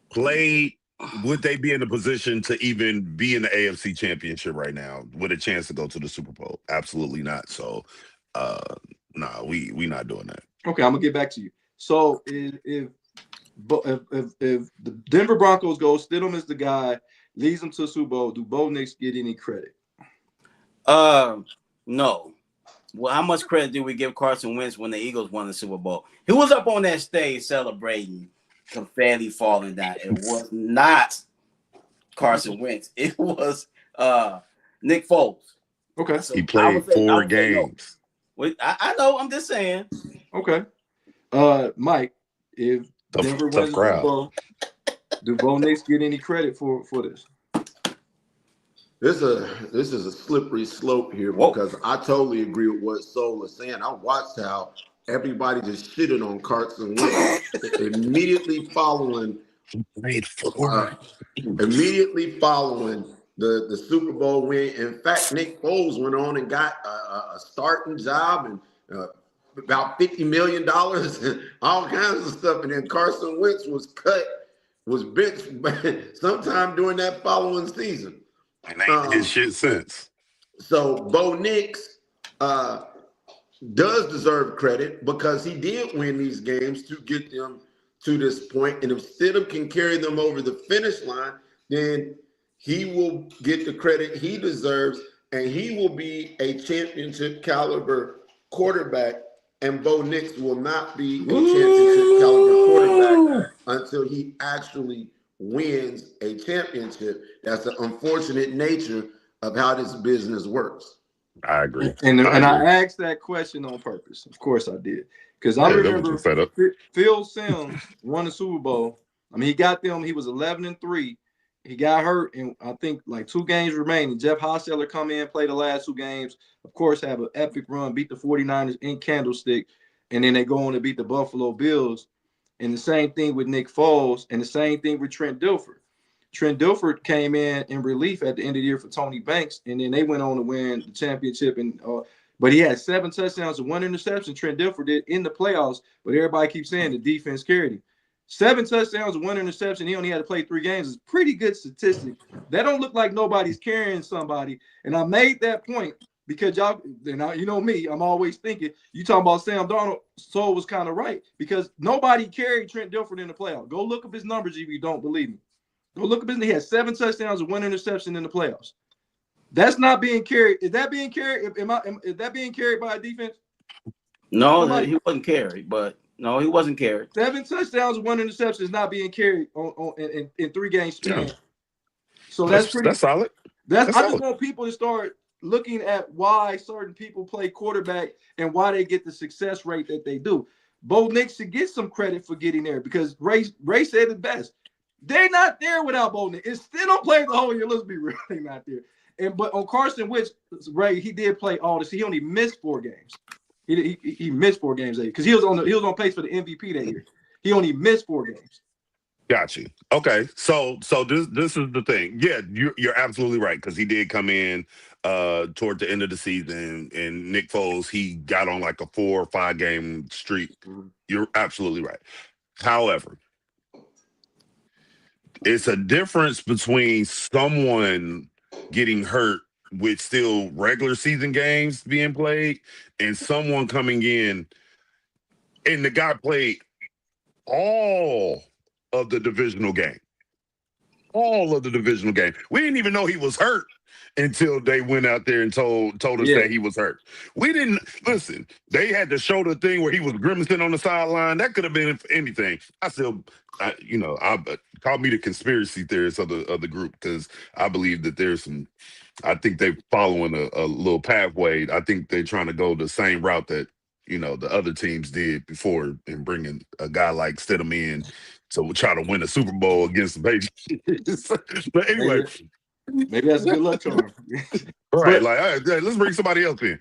played, would they be in a position to even be in the AFC Championship right now with a chance to go to the Super Bowl? Absolutely not. So, we not doing that. Okay, I'm gonna get back to you. So if the Denver Broncos go, Stidham is the guy, leads them to the Super Bowl. Do Bo Nix get any credit? No. Well, how much credit do we give Carson Wentz when the Eagles won the Super Bowl? He was up on that stage celebrating, confetti falling down. It was not Carson Wentz. It was Nick Foles. Okay. So He played 4 games. No. I know. I'm just saying. Okay. Mike, if Denver wins the Super crowd. Bowl, do Bo Nix get any credit for this? This is a slippery slope here because I totally agree with what Soul is saying. I watched how everybody just shitted on Carson Wentz immediately following the the Super Bowl win. In fact, Nick Foles went on and got a starting job and about $50 million and all kinds of stuff. And then Carson Wentz was benched sometime during that following season. And ain't his shit since. So Bo Nix does deserve credit because he did win these games to get them to this point. And if Stidham can carry them over the finish line, then he will get the credit he deserves, and he will be a championship caliber quarterback. And Bo Nix will not be a championship caliber quarterback until he actually wins a championship. That's the unfortunate nature of how this business works. I agree. And I asked that question on purpose. Of course I did. Because I remember Phil Simms won the Super Bowl. I mean, he got them. He was 11-3. He got hurt, and I think like 2 games remaining. Jeff Hostetler come in, play the last 2 games. Of course, have an epic run, beat the 49ers in Candlestick, and then they go on to beat the Buffalo Bills. And the same thing with Nick Foles, and the same thing with Trent Dilfer. Trent Dilfer came in relief at the end of the year for Tony Banks, and then they went on to win the championship. And but he had 7 touchdowns and 1 interception. Trent Dilfer did in the playoffs, but everybody keeps saying the defense carried him. 7 touchdowns and 1 interception. He only had to play 3 games. It's pretty good statistic. That don't look like nobody's carrying somebody. And I made that point because y'all, you know me, I'm always thinking, you talking about Sam Darnold, Soul was kind of right because nobody carried Trent Dilfer in the playoffs. Go look up his numbers if you don't believe me. Go look up his. He had 7 touchdowns and 1 interception in the playoffs. That's not being carried. Is that being carried? Is that being carried by a defense? No, he wasn't carried, but no, he wasn't carried. 7 touchdowns and 1 interception is not being carried in 3 games span. So that's pretty. That's solid. I That's just solid. want people to start looking at why certain people play quarterback and why they get the success rate that they do. Bo Nix should get some credit for getting there because Ray said it best. They're not there without Bo Nix. It's still don't play the whole year. Let's be really not there. But on Carson Wentz, Ray, he did play all this. He only missed 4 games. He missed 4 games because he was on pace for the MVP that year. He only missed 4 games. Got you. Okay, so this is the thing. Yeah, you're absolutely right because he did come in toward the end of the season, and Nick Foles, he got on like a 4 or 5 game streak. You're absolutely right. However, it's a difference between someone getting hurt with still regular season games being played and someone coming in and the guy played all of the divisional game. All of the divisional game. We didn't even know he was hurt until they went out there and told us that he was hurt. We didn't listen. They had to show the thing where he was grimacing on the sideline. That could have been anything. Call me the conspiracy theorist of the group because I believe that there's some. I think they're following a little pathway. I think they're trying to go the same route that the other teams did before and bringing a guy like Stidham in. So we'll try to win a Super Bowl against the Patriots. But anyway. Maybe that's a good luck charm. Right, let's bring somebody else in.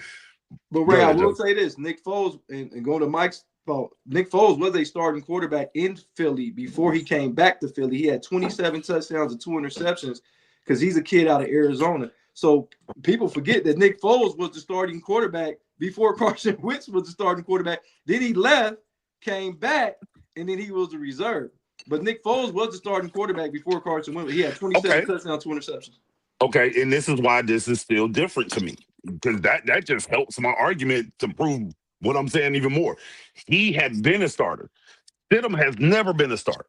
But Ray, I will say this: Nick Foles, and going to Mike's fault, Nick Foles was a starting quarterback in Philly before he came back to Philly. He had 27 touchdowns and 2 interceptions because he's a kid out of Arizona. So people forget that Nick Foles was the starting quarterback before Carson Wentz was the starting quarterback. Then he left, came back, and then he was the reserve. But Nick Foles was the starting quarterback before Carson Wentz. He had 27 touchdowns, 2 interceptions. Okay, and this is why this is still different to me because that just helps my argument to prove what I'm saying even more. He had been a starter. Stidham has never been a starter.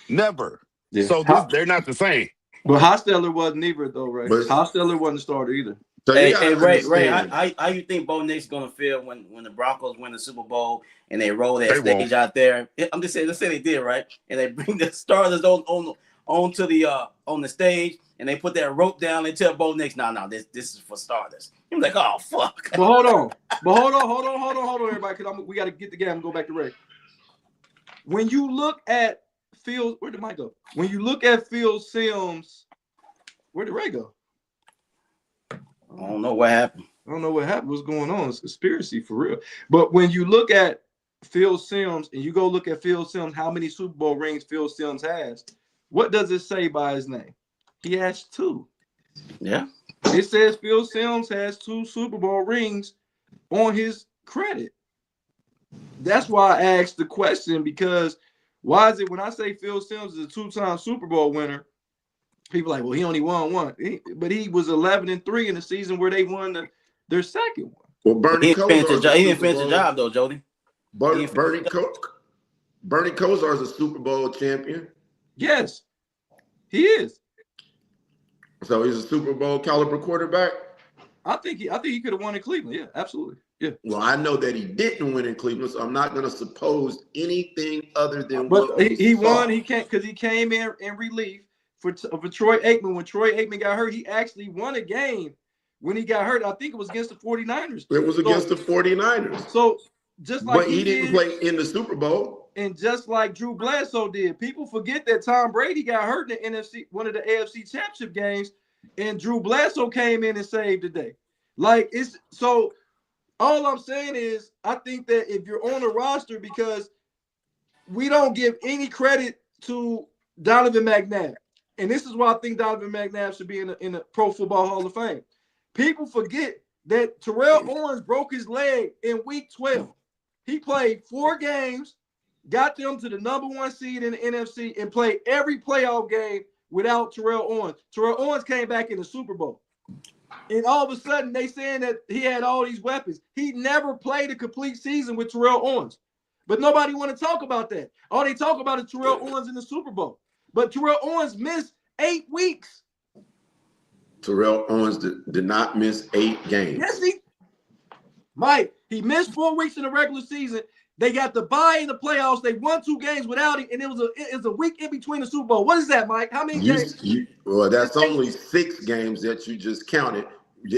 Never. Yeah. So they're not the same. But Hostetler wasn't either, though, right? Hostetler wasn't a starter either. So hey, Ray, how you think Bo Nix is gonna feel when the Broncos win the Super Bowl and they roll that stage out there? I'm just saying, let's say they did, right? And they bring the starters onto the stage and they put that rope down and tell Bo Nix, no, this is for starters. I'm like, oh fuck. But hold on, everybody, because we got to get the game and go back to Ray. When you look at Phil, where did Mike go? When you look at Phil Simms, where did Ray go? I don't know what happened. What's going on? It's a conspiracy for real. But when you look at Phil Simms and you go look at Phil Simms, how many Super Bowl rings Phil Simms has, what does it say by his name? He has 2. Yeah. It says Phil Simms has 2 Super Bowl rings on his credit. That's why I asked the question, because why is it when I say Phil Simms is a 2-time Super Bowl winner, people are like, well, he only won 1. But he was 11-3 in the season where they won their second one. Well, Bernie Kosar, he didn't finish the job, though, Jody. Bernie Kosar is a Super Bowl champion. Yes, he is. So he's a Super Bowl caliber quarterback. I think he could have won in Cleveland. Yeah, absolutely. Yeah. Well, I know that he didn't win in Cleveland, so I'm not going to suppose anything other than. But he won. He can't because he came in relief for Troy Aikman. When Troy Aikman got hurt, he actually won a game. When he got hurt, I think it was against the 49ers. It was against the 49ers. So just like but he didn't play in the Super Bowl. And just like Drew Bledsoe did, people forget that Tom Brady got hurt in the NFC, one of the AFC Championship games, and Drew Bledsoe came in and saved the day. Like it's so. All I'm saying is, I think that if you're on a roster, because we don't give any credit to Donovan McNabb, and this is why I think Donovan McNabb should be in the Pro Football Hall of Fame. People forget that Terrell Owens broke his leg in Week 12. He played 4 games, got them to the #1 seed in the NFC, and played every playoff game without Terrell Owens. Terrell Owens came back in the Super Bowl. And all of a sudden, they saying that he had all these weapons. He never played a complete season with Terrell Owens. But nobody want to talk about that. All they talk about is Terrell Owens in the Super Bowl. But Terrell Owens missed 8 weeks. Terrell Owens did not miss 8 games. Yes, Mike, he missed 4 weeks in the regular season. They got the bye in the playoffs. They won 2 games without him, and it was a week in between the Super Bowl. What is that, Mike? How many games? Well, that's only 6 games that you just counted.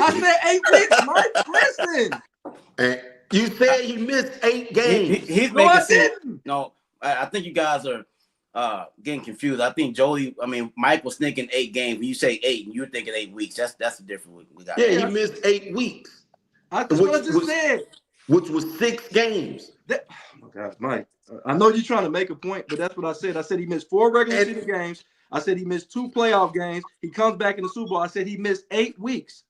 I said 8 weeks, Mike. Listen. And you said he missed 8 games. He's No, making I sense. didn't. No, I think you guys are getting confused. I think Mike was thinking 8 games. When you say 8, and you're thinking 8 weeks. That's the difference we got. Yeah, he missed 8 weeks. That's what I just said. Which was 6 games. Oh my God, Mike. I know you're trying to make a point, but that's what I said. I said he missed 4 regular season games. I said he missed 2 playoff games. He comes back in the Super Bowl. I said he missed 8 weeks.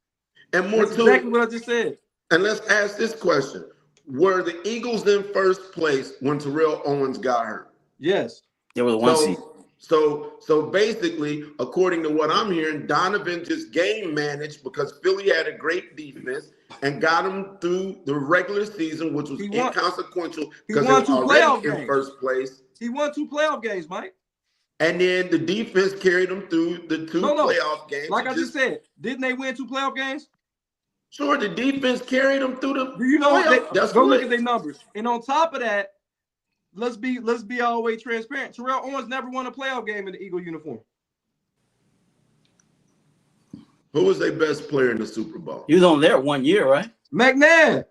And more that's exactly what I just said. And let's ask this question. Were the Eagles in first place when Terrell Owens got hurt? Yes. They were the 1 seed. So basically, according to what I'm hearing, Donovan just game managed because Philly had a great defense and got him through the regular season, which was inconsequential because they were already in first place. He won 2 playoff games, Mike. And then the defense carried him through the 2 playoff games. Like I just said, didn't they win 2 playoff games? Sure, the defense carried them through the playoffs. Go look at their numbers. And on top of that, let's be all the way transparent. Terrell Owens never won a playoff game in the Eagle uniform. Who was their best player in the Super Bowl? He was on there 1 year, right? McNabb.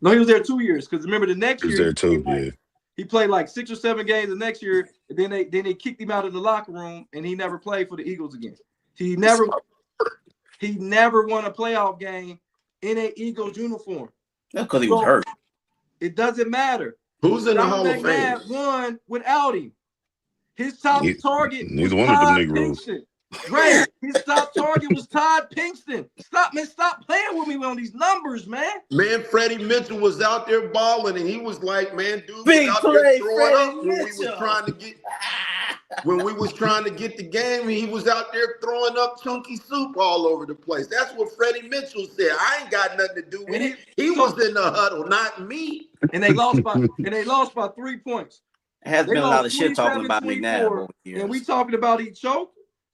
No, he was there 2 years. Because remember the next year He was there too, he played like 6 or 7 games the next year, and then they kicked him out of the locker room, and he never played for the Eagles again. He never won a playoff game in an Eagles uniform. That's because he was hurt. It doesn't matter. Who's in the Hall of Fame? McNabb won without him. His top target was one of them Negroes. Right. His top target was Todd Pinkston. Stop playing with me on these numbers, man. Man, Freddie Mitchell was out there balling, and he was like, man, dude, Big was out play, there throwing up Freddie when we was trying to get when we was trying to get the game. He was out there throwing up chunky soup all over the place. That's what Freddie Mitchell said. I ain't got nothing to do with it. He was in the huddle, not me. And they lost by 3 points. It has been a lot of shit talking about McNabb over years. And we talking about he choked.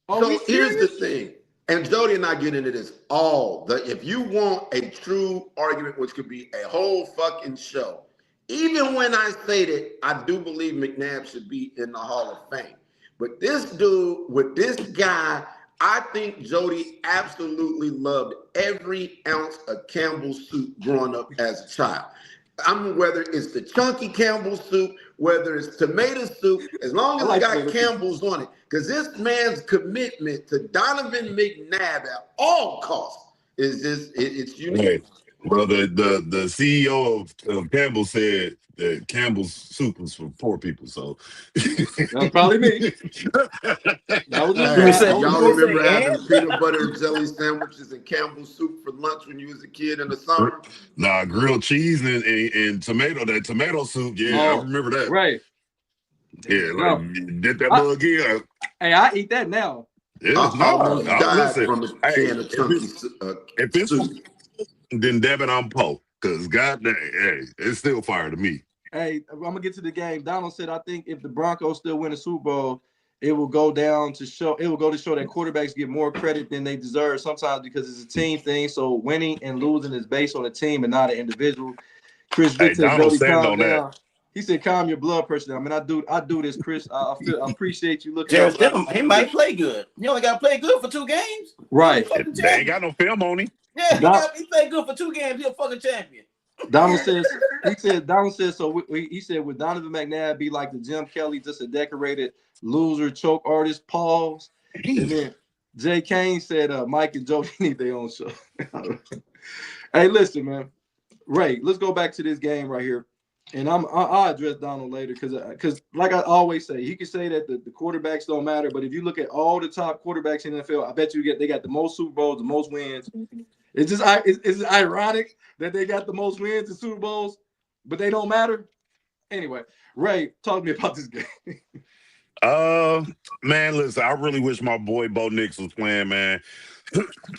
So here's the thing, and Jody and I get into this if you want a true argument, which could be a whole fucking show, even when I say that I do believe McNabb should be in the Hall of Fame. But this dude, with this guy, I think Jody absolutely loved every ounce of Campbell's soup growing up as a child. Whether it's the chunky Campbell's soup, whether it's tomato soup, as long as it got Campbell's on it. Because this man's commitment to Donovan McNabb at all costs is just, it's unique. Hey, well, the CEO of Campbell said that Campbell's soup was for poor people, so that's probably me. Y'all remember having peanut butter and jelly sandwiches and Campbell's soup for lunch when you was a kid in the summer? Nah, grilled cheese and tomato soup. Yeah, I remember that. Right. Yeah, did that bug in. Hey, I eat that now. Yeah, if it's soup, then Devin, I'm Poe. Because goddamn, hey, it's still fire to me. Hey, I'm gonna get to the game. Donald said, I think if the Broncos still win the Super Bowl, it will go to show that quarterbacks get more credit than they deserve sometimes because it's a team thing. So winning and losing is based on a team and not an individual. Chris Vick said, calm down. He said, calm your blood pressure down. I mean, I do this, Chris. I appreciate you looking at he might play good. He only got to play good for 2 games. Right. They ain't got no film on him. Yeah, he played good for 2 games. He's a fucking champion. Donald says, so he said, would Donovan McNabb be like the Jim Kelly, just a decorated loser, choke artist, pause? And then Jay Kane said, Mike and Joe need their own show. Hey, listen, man. Ray, let's go back to this game right here. And I'll address Donald later because like I always say, he can say that the quarterbacks don't matter, but if you look at all the top quarterbacks in the NFL, I bet you they got the most Super Bowls, the most wins. It's just it's ironic that they got the most wins in Super Bowls, but they don't matter. Anyway, Ray, talk to me about this game. Man, listen, I really wish my boy Bo Nix was playing, man.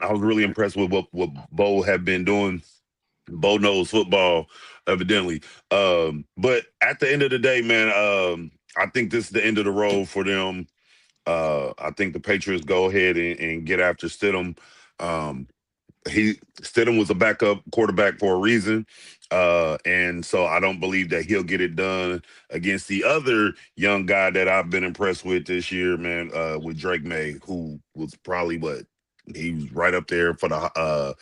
I was really impressed with what Bo had been doing. Bo knows football, evidently. But at the end of the day, man, I think this is the end of the road for them. I think the Patriots go ahead and get after Stidham. Stidham was a backup quarterback for a reason. And so I don't believe that he'll get it done against the other young guy that I've been impressed with this year, man, with Drake May, who was probably he was right up there for the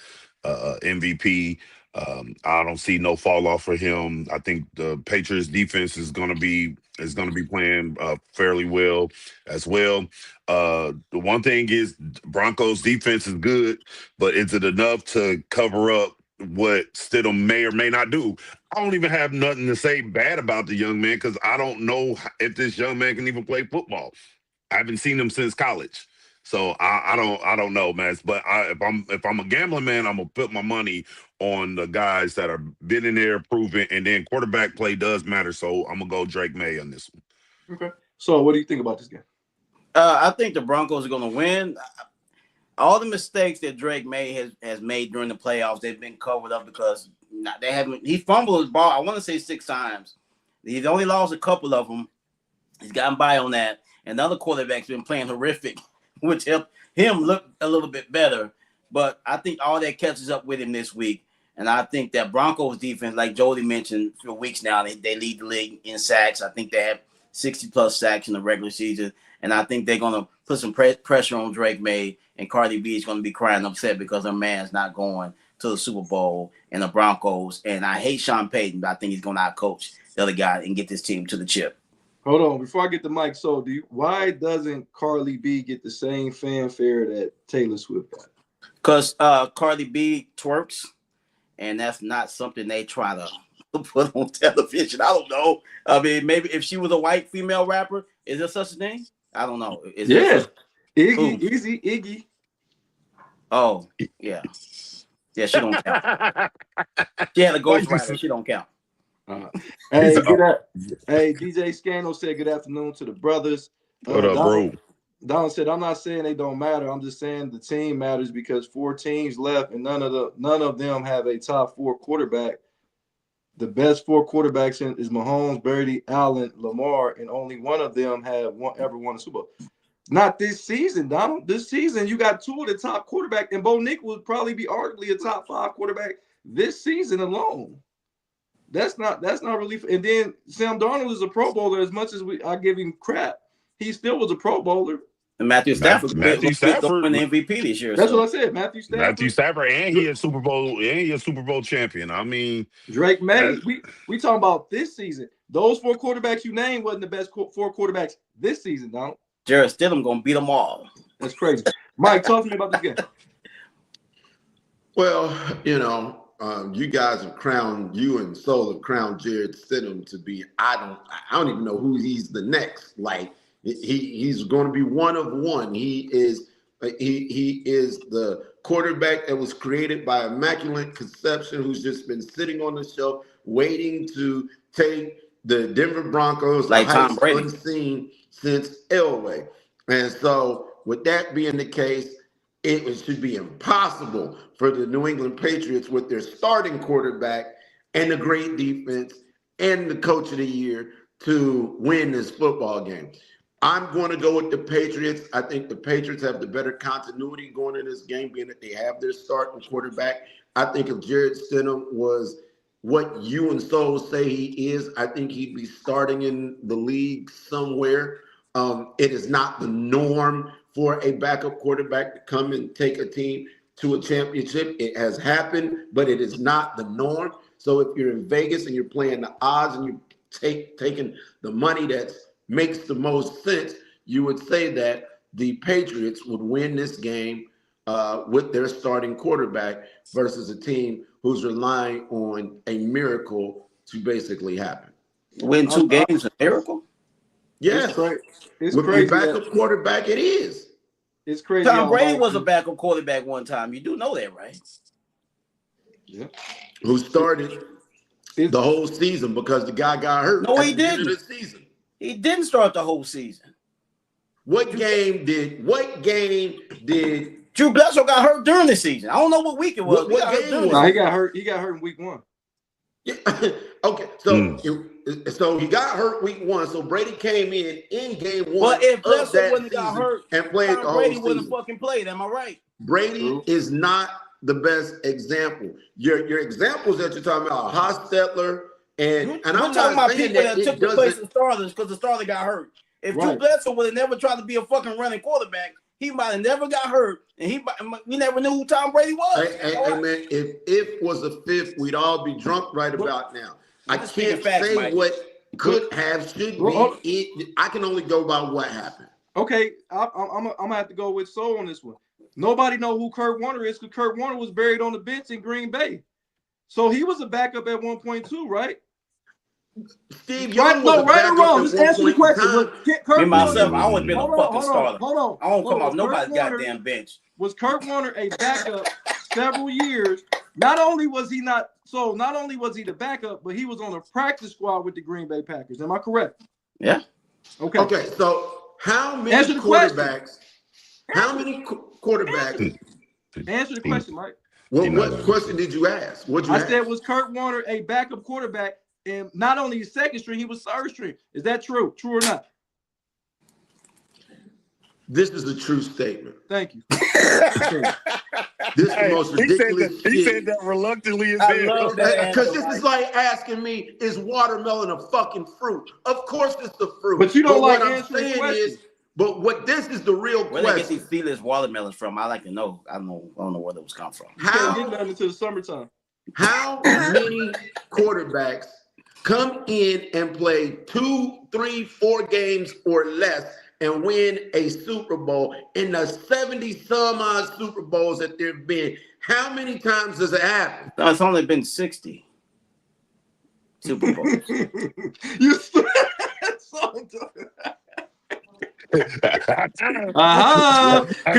MVP. I don't see no fall off for him. I think the Patriots defense is gonna be playing fairly well as well. The one thing is Broncos defense is good, but is it enough to cover up what Stidham may or may not do? I don't even have nothing to say bad about the young man because I don't know if this young man can even play football. I haven't seen him since college. So I don't know, man. But if I'm a gambling man, I'm gonna put my money on the guys that are been in there proven, and then quarterback play does matter. So I'm gonna go Drake May on this one. Okay. So what do you think about this game? I think the Broncos are going to win. All the mistakes that Drake May has made during the playoffs, they've been covered up because they haven't. He fumbled his ball, I want to say 6 times. He's only lost a couple of them. He's gotten by on that. And the other quarterback's been playing horrific, which helped him look a little bit better. But I think all that catches up with him this week. And I think that Broncos defense, like Jody mentioned for weeks now, they lead the league in sacks. I think they have 60-plus sacks in the regular season. And I think they're going to put some pressure on Drake May, and Cardi B is going to be crying upset because her man's not going to the Super Bowl and the Broncos. And I hate Sean Payton, but I think he's going to out-coach the other guy and get this team to the chip. Hold on. Before I get the mic, so why doesn't Cardi B get the same fanfare that Taylor Swift got? Because Cardi B twerks, and that's not something they try to put on television. I don't know. I mean, maybe if she was a white female rapper, is there such a thing? I don't know. Iggy. Oh, yeah. Yeah, she don't count. She had a ghostwriter. She don't count. Hey, DJ Scano said good afternoon to the brothers. What up, bro? Don said, I'm not saying they don't matter. I'm just saying the team matters because 4 teams left and none of them have a top 4 quarterback. The best 4 quarterbacks is Mahomes, Brady, Allen, Lamar, and only one of them ever won a Super Bowl. Not this season, Donald. This season, you got 2 of the top quarterbacks, and Bo Nick would probably be arguably a top 5 quarterback this season alone. That's not really. And then Sam Darnold is a Pro Bowler. As much as I give him crap, he still was a Pro Bowler. And Matthew Stafford won the MVP this year. That's what I said. Matthew Stafford, and he is Super Bowl champion. I mean, Drake May. We talking about this season. Those 4 quarterbacks you named wasn't the best 4 quarterbacks this season, Donald. Jared Stidham gonna beat them all. That's crazy. Mike, talk to me about this game. Well, you guys have crowned Jared Stidham to be. I don't even know who he's the next. Like he's going to be one of one. He is the quarterback that was created by Immaculate Conception, who's just been sitting on the shelf waiting to take the Denver Broncos like Tom Brady unseen since Elway. And so, with that being the case, it should be impossible for the New England Patriots with their starting quarterback and a great defense and the coach of the year to win this football game. I'm going to go with the Patriots. I think the Patriots have the better continuity going in this game, being that they have their starting quarterback. I think if Jared Stidham was what you and Soul say he is, I think he'd be starting in the league somewhere. It is not the norm for a backup quarterback to come and take a team to a championship. It has happened, but it is not the norm. So if you're in Vegas and you're playing the odds and you're taking the money that makes the most sense, you would say that the Patriots would win this game with their starting quarterback versus a team who's relying on a miracle to basically happen. Win 2 games, a miracle? Yes. It's with crazy. With backup quarterback, it is. It's crazy. Tom Brady was a backup quarterback one time. You do know that, right? Yeah. Who started the whole season because the guy got hurt. No, he didn't. The season. He didn't start the whole season. What game did Drew Bledsoe got hurt during the season? I don't know what week it was. What game was it? He got hurt. He got hurt in week 1. Yeah. Okay, so so he got hurt week 1. So Brady came in game 1. But if Bledsoe wouldn't got hurt and played the whole Brady season, wouldn't fucking played. Am I right? Brady is not the best example. Your examples that you're talking about, Hostetler, and I'm I'm talking not about saying people that that took it the place doesn't. of starters because the starter got hurt. If Drew Right. Bledsoe would have never tried to be a fucking running quarterback, he might have never got hurt, and we never knew who Tom Brady was. Hey, man, if was a fifth, we'd all be drunk right about now. I just speaking can't facts, say Mike. what could have, should be. I can only go by what happened. Okay, I'm gonna have to go with Soul on this one. Nobody know who Kurt Warner is because Kurt Warner was buried on the bench in Green Bay, so he was a backup at 1.2, right? Steve Young right, was right or wrong? at Just one answer the point in question. time. Me myself, I would have been a fucking starter. Hold on. I won't come off Was nobody's Kurt Warner- goddamn bench. Was Kurt Warner a backup several years? Not only was he the backup, but he was on a practice squad with the Green Bay Packers. Am I correct? Yeah. Okay. Okay, so how many Answer the quarterbacks? How many quarterbacks? Answer the question, Mike. What question did you ask? I said, was Kurt Warner a backup quarterback? And not only his second string, he was third string. Is that true? True or not? This is a true statement. Thank you. This is the most ridiculous shit. He said that reluctantly as I hell. love that Because answer, this is Mike. like asking me, is watermelon a fucking fruit? Of course it's a fruit. But you don't like what I'm answering saying questions. is, but what this is the real Where they get question. these feelers watermelons from? I like to know. I don't know where those come from. You can't get How nothing until the summertime. many quarterbacks come in and play 2, 3, 4 games or less and win a Super Bowl in the 70 some odd Super Bowls that there've been? How many times does it happen? No, it's only been 60 Super Bowls. You so because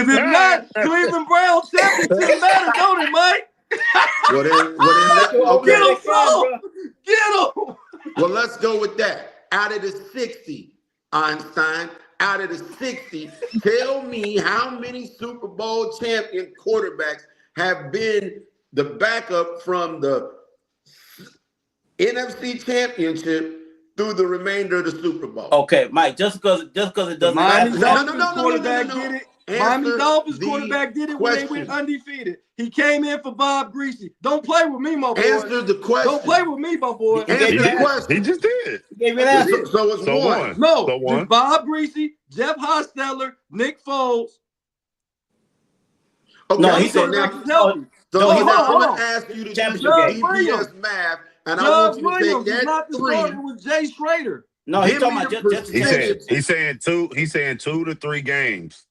if not, Cleveland Browns championship matter, don't it, Mike? Well, then, okay. Get him, Soul. Get him. Well, let's go with that. Out of the 60, Einstein, out of the 60, tell me how many Super Bowl champion quarterbacks have been the backup from the NFC Championship through the remainder of the Super Bowl. Okay, Mike, just because it doesn't Miami matter. Dolphins quarterback did it. Miami Dolphins quarterback did it when they went undefeated. He came in for Bob Greasy. Don't play with me, my boy. Answer the question. Don't play with me, my boy. Answer the question. He just did. He gave you an answer. So it's one. No, So one. just Bob Greasy, Jeff Hostetler, Nick Foles. Okay, No, he so said now, healthy. so Hold now on. I'm going to ask you to do Championship some game. DPS math, and I Doug want you to Williams take was not that the three. starter. It was Jay Schrader. No, he's Give talking me about the just percentage. He's saying 2 to 3 games.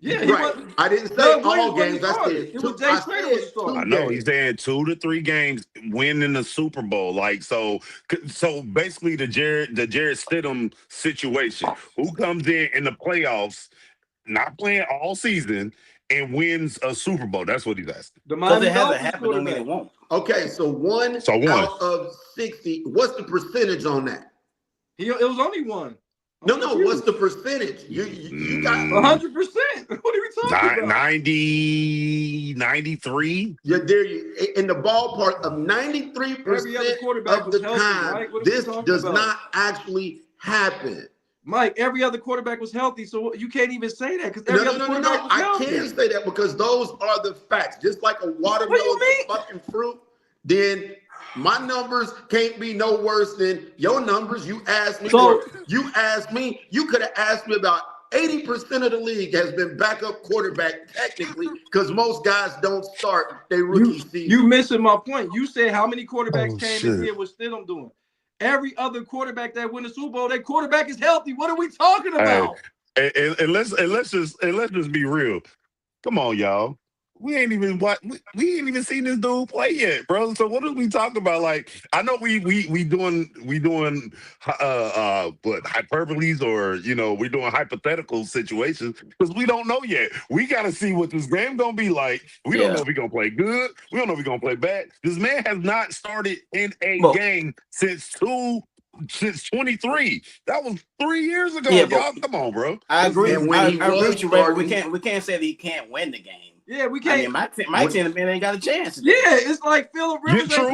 Yeah, he Right. wasn't. I didn't say Doug all Williams games. wasn't I started. said It two. was Jay I Schrader was said started. two I know games. he's saying 2 to 3 games winning the Super Bowl. Like so basically the Jared Stidham situation. Who comes in the playoffs, not playing all season, and wins a Super Bowl? That's what he's asking. The because Miami it hasn't Dolphins happened. Don't mean it quarterback. won't. Okay, so one out of 60. What's the percentage on that? It was only one. No. What's the percentage? You got 100%. What are we talking about? 90, 93. you're there. In the ballpark of Every other 93% quarterback of was the healthy, time. right? What are we This talking does about? not actually happen. Mike, every other quarterback was healthy, so you can't even say that because every other quarterback was I healthy. can't say that because those are the facts. Just like a watermelon is a fucking fruit, then my numbers can't be no worse than your numbers. You asked me. You could have asked me about 80% of the league has been backup quarterback technically because most guys don't start their rookie season. You missing my point. You said how many quarterbacks came and did what Stidham doing. Every other quarterback that win the Super Bowl, that quarterback is healthy. What are we talking about? And let's just be real. Come on, y'all. We ain't even seen this dude play yet, bro. So what are we talking about? Like, I know we doing hyperboles or we're doing hypothetical situations because we don't know yet. We gotta see what this game gonna be like. We don't know if he's gonna play good. We don't know if he's gonna play bad. This man has not started in a game since 23. That was 3 years ago. Yeah, y'all, come on, bro. I agree. And when I he agree was with you, Ray, but starting- we can't say that he can't win the game. Yeah, we I can't. mean, Mike Tennant ain't got a chance. Yeah, it's like Phillip Rivers. True.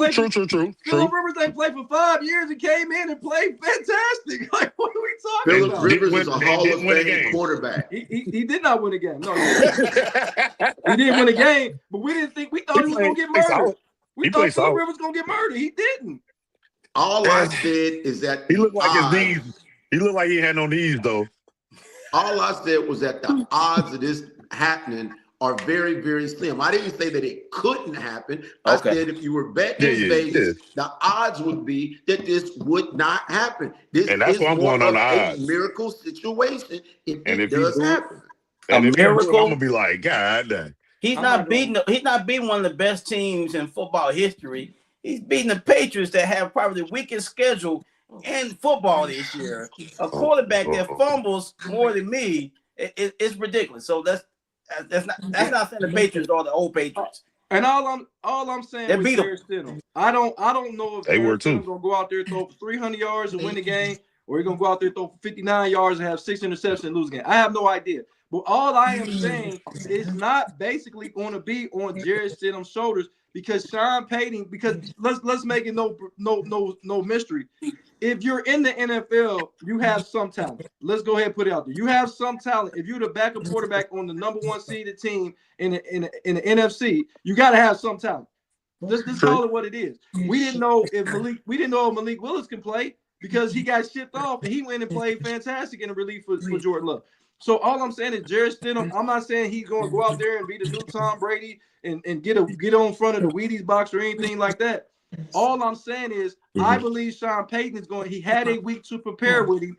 Phillip Rivers ain't played for 5 years and came in and played fantastic. Like, what are we talking Phillip about? Rivers is a Hall of Fame quarterback. He did not win a game. No, he didn't win a game. But we thought he was gonna get murdered. We thought Phillip Rivers was gonna get murdered. He didn't. All I said is that he looked like his knees. He looked like he had no knees though. All I said was that the odds of this happening are very, very slim. I didn't say that it couldn't happen. I said if you were betting in Vegas, the odds would be that this would not happen. This and that's is why I'm more going on of the a odds. miracle situation if it does happen. And if miracle, I'm gonna be like, God dang. He's not beating one of the best teams in football history. He's beating the Patriots that have probably the weakest schedule in football this year. A quarterback that fumbles more than me, it's ridiculous. So that's not saying the Patriots are the old Patriots. And all I'm saying with Jared Stidham, I don't know if Jared Stidham's gonna go out there and throw for 300 yards and win the game, or he's gonna go out there and throw for 59 yards and have 6 interceptions and lose the game. I have no idea. But all I am saying is not basically going to be on Jared Stidham's shoulders, because Sean Payton. Because let's make it no mystery. If you're in the NFL, you have some talent. Let's go ahead and put it out there. You have some talent. If you're the backup quarterback on the number 1 seeded team in the NFC, you got to have some talent. Just call it what it is. We didn't know if Malik Willis can play because he got shipped off and he went and played fantastic in the relief for Jordan Love. So all I'm saying is Jared Stidham. I'm not saying he's going to go out there and be the new Tom Brady and get on front of the Wheaties box or anything like that. All I'm saying is I believe Sean Payton is going. He had a week to prepare with him.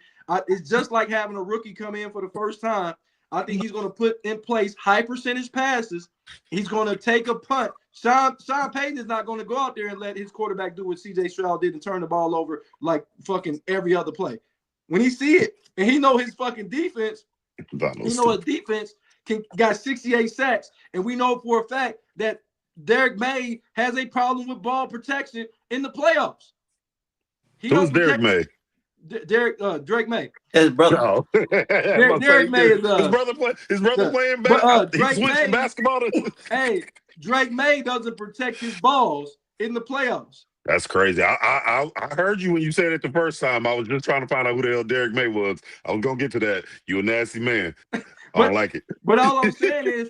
It's just like having a rookie come in for the first time. I think he's going to put in place high percentage passes. He's going to take a punt. Sean Payton is not going to go out there and let his quarterback do what C.J. Stroud did and turn the ball over like fucking every other play. When he see it and he know his fucking defense, he know his defense got 68 sacks, and we know for a fact that Derek May has a problem with ball protection in the playoffs. Who's Derek May? Drake May. His brother. Oh. Derek May is his brother playing basketball. Drake May, basketball. Hey, Drake May doesn't protect his balls in the playoffs. That's crazy. I heard you when you said it the first time. I was just trying to find out who the hell Derek May was. I was gonna get to that. You a nasty man. I don't like it. But all I'm saying is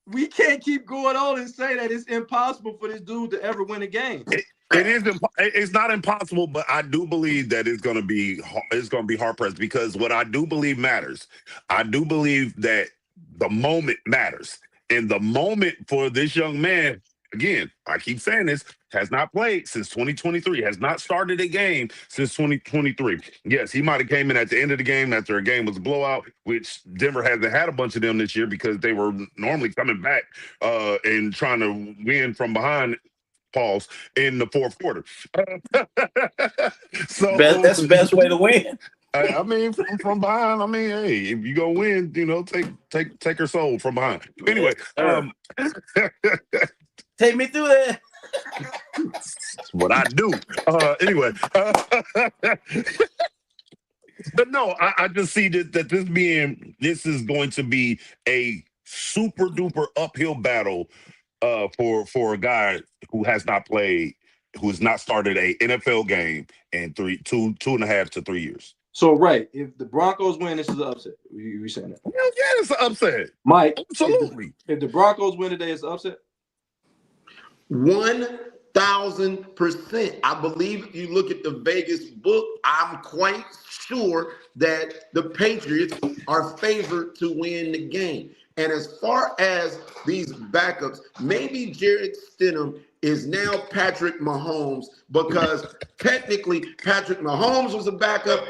we can't keep going on and say that it's impossible for this dude to ever win a game. It's not impossible, but I do believe that it's gonna be hard pressed, because what I do believe matters. I do believe that the moment matters, and the moment for this young man. Again, I keep saying this, has not played since 2023, has not started a game since 2023. Yes, he might have came in at the end of the game after a game was a blowout, which Denver hasn't had a bunch of them this year because they were normally coming back and trying to win from behind, pause, in the fourth quarter. So that's the best way to win. I mean, from behind. I mean, hey, if you gonna win, take her soul from behind. Anyway, take me through that. That's what I do. Anyway, but no, I just see that this is going to be a super duper uphill battle for a guy who has not played, who has not started a NFL game in 2.5 to 3 years. So, right, if the Broncos win, this is an upset. You saying that? Hell yeah, it's an upset. Mike, absolutely. If the Broncos win today, it's an upset. 1,000%. I believe if you look at the Vegas book, I'm quite sure that the Patriots are favored to win the game. And as far as these backups, maybe Jared Stidham is now Patrick Mahomes, because technically Patrick Mahomes was a backup.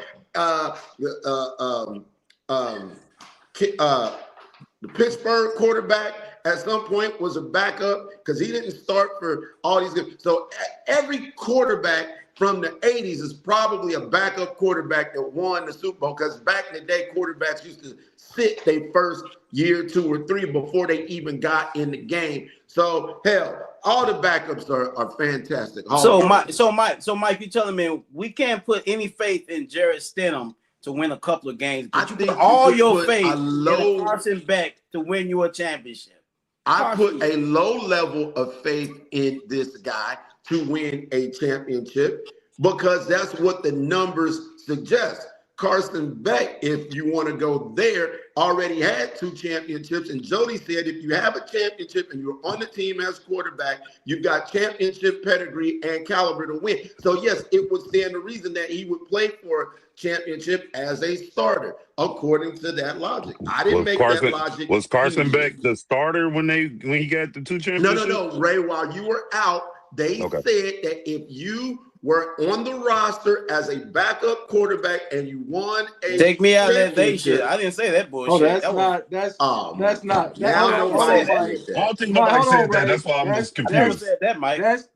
The Pittsburgh quarterback at some point was a backup because he didn't start for all these good. So every quarterback from the 80s is probably a backup quarterback that won the Super Bowl, because back in the day, quarterbacks used to sit their first year, 2 or 3 before they even got in the game. So hell, all the backups are fantastic. So Mike, you're telling me we can't put any faith in Jared Stidham to win a couple of games, but you put all your faith in Carson Beck to win you a championship. I put a low level of faith in this guy to win a championship because that's what the numbers suggest. Carson Beck, if you want to go there, already had 2 championships. And Jody said if you have a championship and you're on the team as quarterback, you've got championship pedigree and caliber to win. So, yes, it would stand to reason that he would play for championship as a starter, according to that logic. I didn't make that logic. Was Carson Beck the starter when he got the 2 championships? No, Ray. While you were out, they said that if you were on the roster as a backup quarterback and you won a take me out of that day shit. I didn't say that bullshit. Oh, that's not. That's not. Now nobody said that. I don't think nobody said that. That's why I'm just confused. Said that, Mike. That's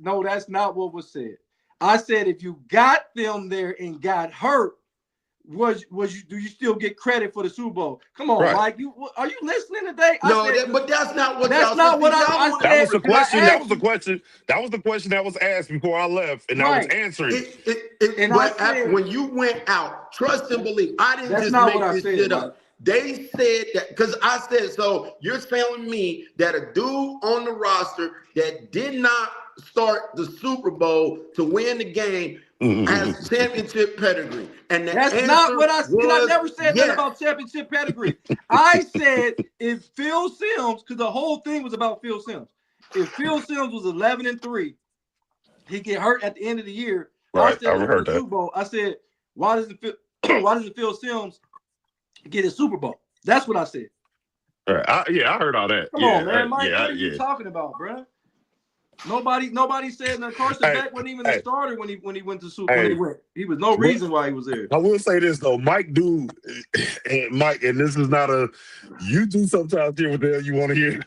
not what was said. I said if you got them there and got hurt, do you still get credit for the Super Bowl? Come on, Mike. Are you listening today? But that's not what. That's not what I said. That was the question. That was the question. That was the question that was asked before I left, and I was answering. When you went out, trust and believe. I didn't just make this shit up. They said that because I said so. You're telling me that a dude on the roster that did not start the Super Bowl to win the game has championship pedigree, and that's not what I said. I never said that about championship pedigree. I said if Phil Simms, because the whole thing was about Phil Simms. If Phil Simms was 11-3, he get hurt at the end of the year. Right, I heard that. Super Bowl. I said, why doesn't Phil Simms get a Super Bowl? That's what I said. All right. I heard all that. Come on, man, Mike. What are you talking about, bro? Nobody said that Carson Beck wasn't even the starter when he went to Super Bowl. He was no reason why he was there. I will say this though, Mike, and this is not you do sometimes hear what the hell you want to hear.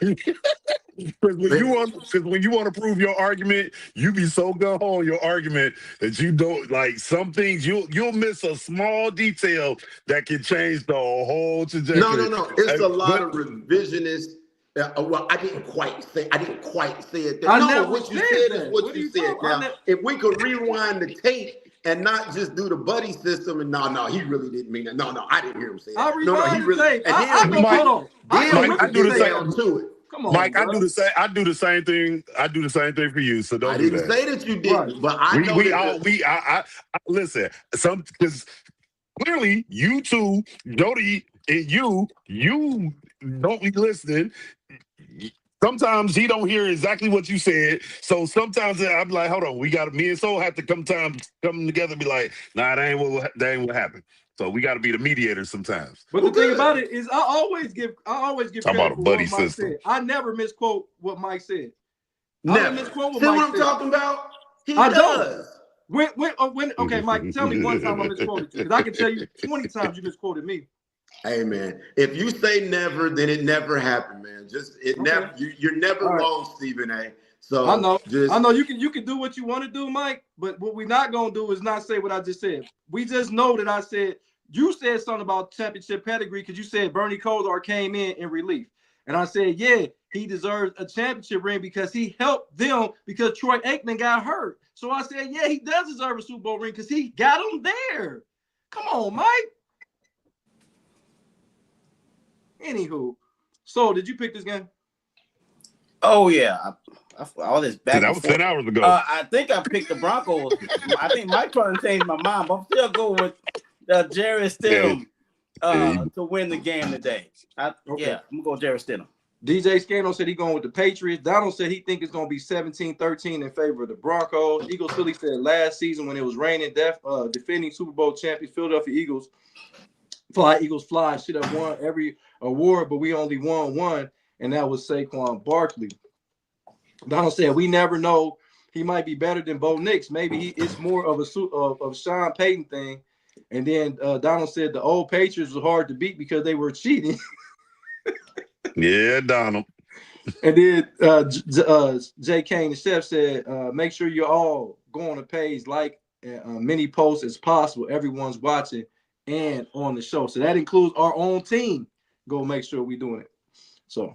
Because when you want to prove your argument, you be so gung ho on your argument that you don't like some things. You'll miss a small detail that can change the whole trajectory. No. It's a lot of revisionist. Well, I didn't quite say it. What you said is what you said. Now, if we could rewind the tape and not just do the buddy system, and no, he really didn't mean that. No, I didn't hear him say that. He really. And then I do the same to it. Come on, Mike. Bro. I do the same thing. I do the same thing for you. So don't. I didn't say that you didn't, but I know I listen. Because clearly you two, Jody, and you don't be listening. Sometimes he don't hear exactly what you said. So sometimes I'm like, hold on, me and Soul have to come together and be like, nah, that ain't what happened. So we got to be the mediators sometimes. But the thing about it is I always give credit about a buddy for what Mike system. said. I never misquote what Mike said. Never. Misquote what See Mike what I'm said. talking about? I does. Okay, Mike, tell me one time I misquoted you. Because I can tell you 20 times you misquoted me. Hey man, if you say never, then it never happened, man. Never. You're never wrong, Stephen A. So I know you can do what you want to do, Mike. But what we're not gonna do is not say what I just said. We just know that I said you said something about championship pedigree because you said Bernie Kosar came in relief, and I said he deserves a championship ring because he helped them because Troy Aikman got hurt. So I said he does deserve a Super Bowl ring because he got him there. Come on, Mike. Anywho, so did you pick this game? Oh yeah, all this back. That was 10 hours ago. I think I picked the Broncos. I think Mike trying to change my mind, but I'm still going with Jared Stidham to win the game today. I'm gonna go Jared Stidham. DJ Scano said he going with the Patriots. Donald said he think it's gonna be 17-13 in favor of the Broncos. Eagles Philly said last season when it was raining, defending Super Bowl champions Philadelphia Eagles. Eagles fly should have won every award, but we only won one, and that was Saquon Barkley. Donald said we never know. He might be better than Bo Nix. Maybe it's more of a Sean Payton thing. And then Donald said the old Patriots was hard to beat because they were cheating. Yeah, Donald. And then Jay Kane, the chef, said make sure you all go on the page, like many posts as possible. Everyone's watching and on the show. So that includes our own team. Go make sure we're doing it. So,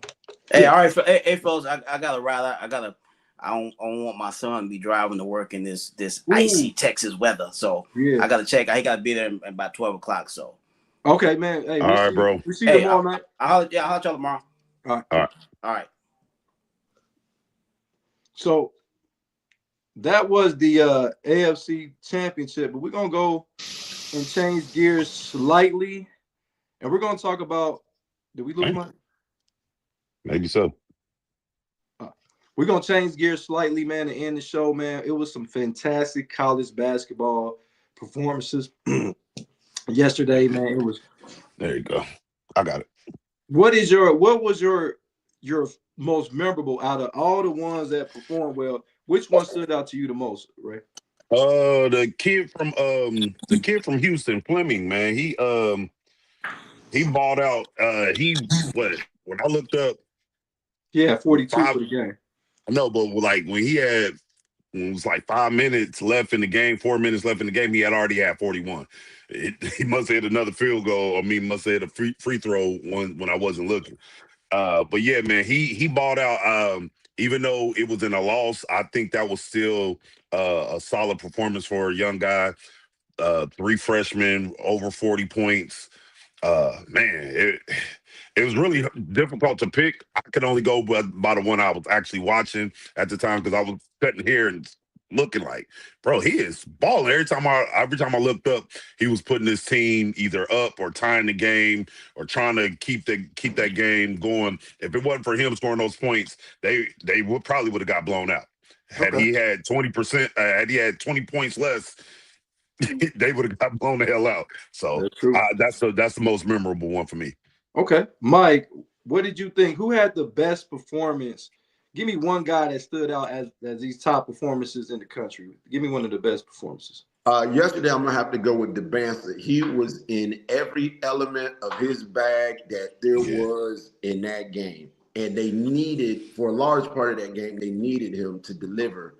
hey, all right, hey, fellas, I gotta ride. I don't want my son to be driving to work in this icy Texas weather. So I gotta check. I gotta be there by 12 o'clock. So, okay, man. Hey, all right, bro. We see you tomorrow, man. I'll holler y'all tomorrow. All right. All right. So that was the AFC Championship, but we're gonna go and change gears slightly, and we're gonna talk about. Did we lose Mike? Maybe so. We're gonna change gears slightly, man, to end the show, man. It was some fantastic college basketball performances yesterday, man. It was. There you go. I got it. What was your most memorable out of all the ones that performed well? Which one stood out to you the most, Ray? The kid from Houston, Fleming, man. He balled out. When I looked up, Yeah, 42 for the game. No, but like when it was like 5 minutes left in the game, 4 minutes left in the game, he already had 41. He must have hit another field goal. I mean, must have hit a free throw when I wasn't looking. But yeah, man, he balled out. Even though it was in a loss, I think that was still a solid performance for a young guy. 3 freshmen, over 40 points. Man, it was really difficult to pick. I could only go by the one I was actually watching at the time because I was sitting here and looking like, bro, he is balling. Every time I looked up, he was putting his team either up or tying the game or trying to keep that game going. If it wasn't for him scoring those points, they probably would have got blown out. Had he had 20%, had he had 20 points less, they would have got blown the hell out. So that's the most memorable one for me. Okay, Mike, what did you think? Who had the best performance? Give me one guy that stood out as these top performances in the country. Give me one of the best performances. Yesterday, I'm gonna have to go with DeBancer. He was in every element of his bag that there was in that game, and they needed, for a large part of that game, they needed him to deliver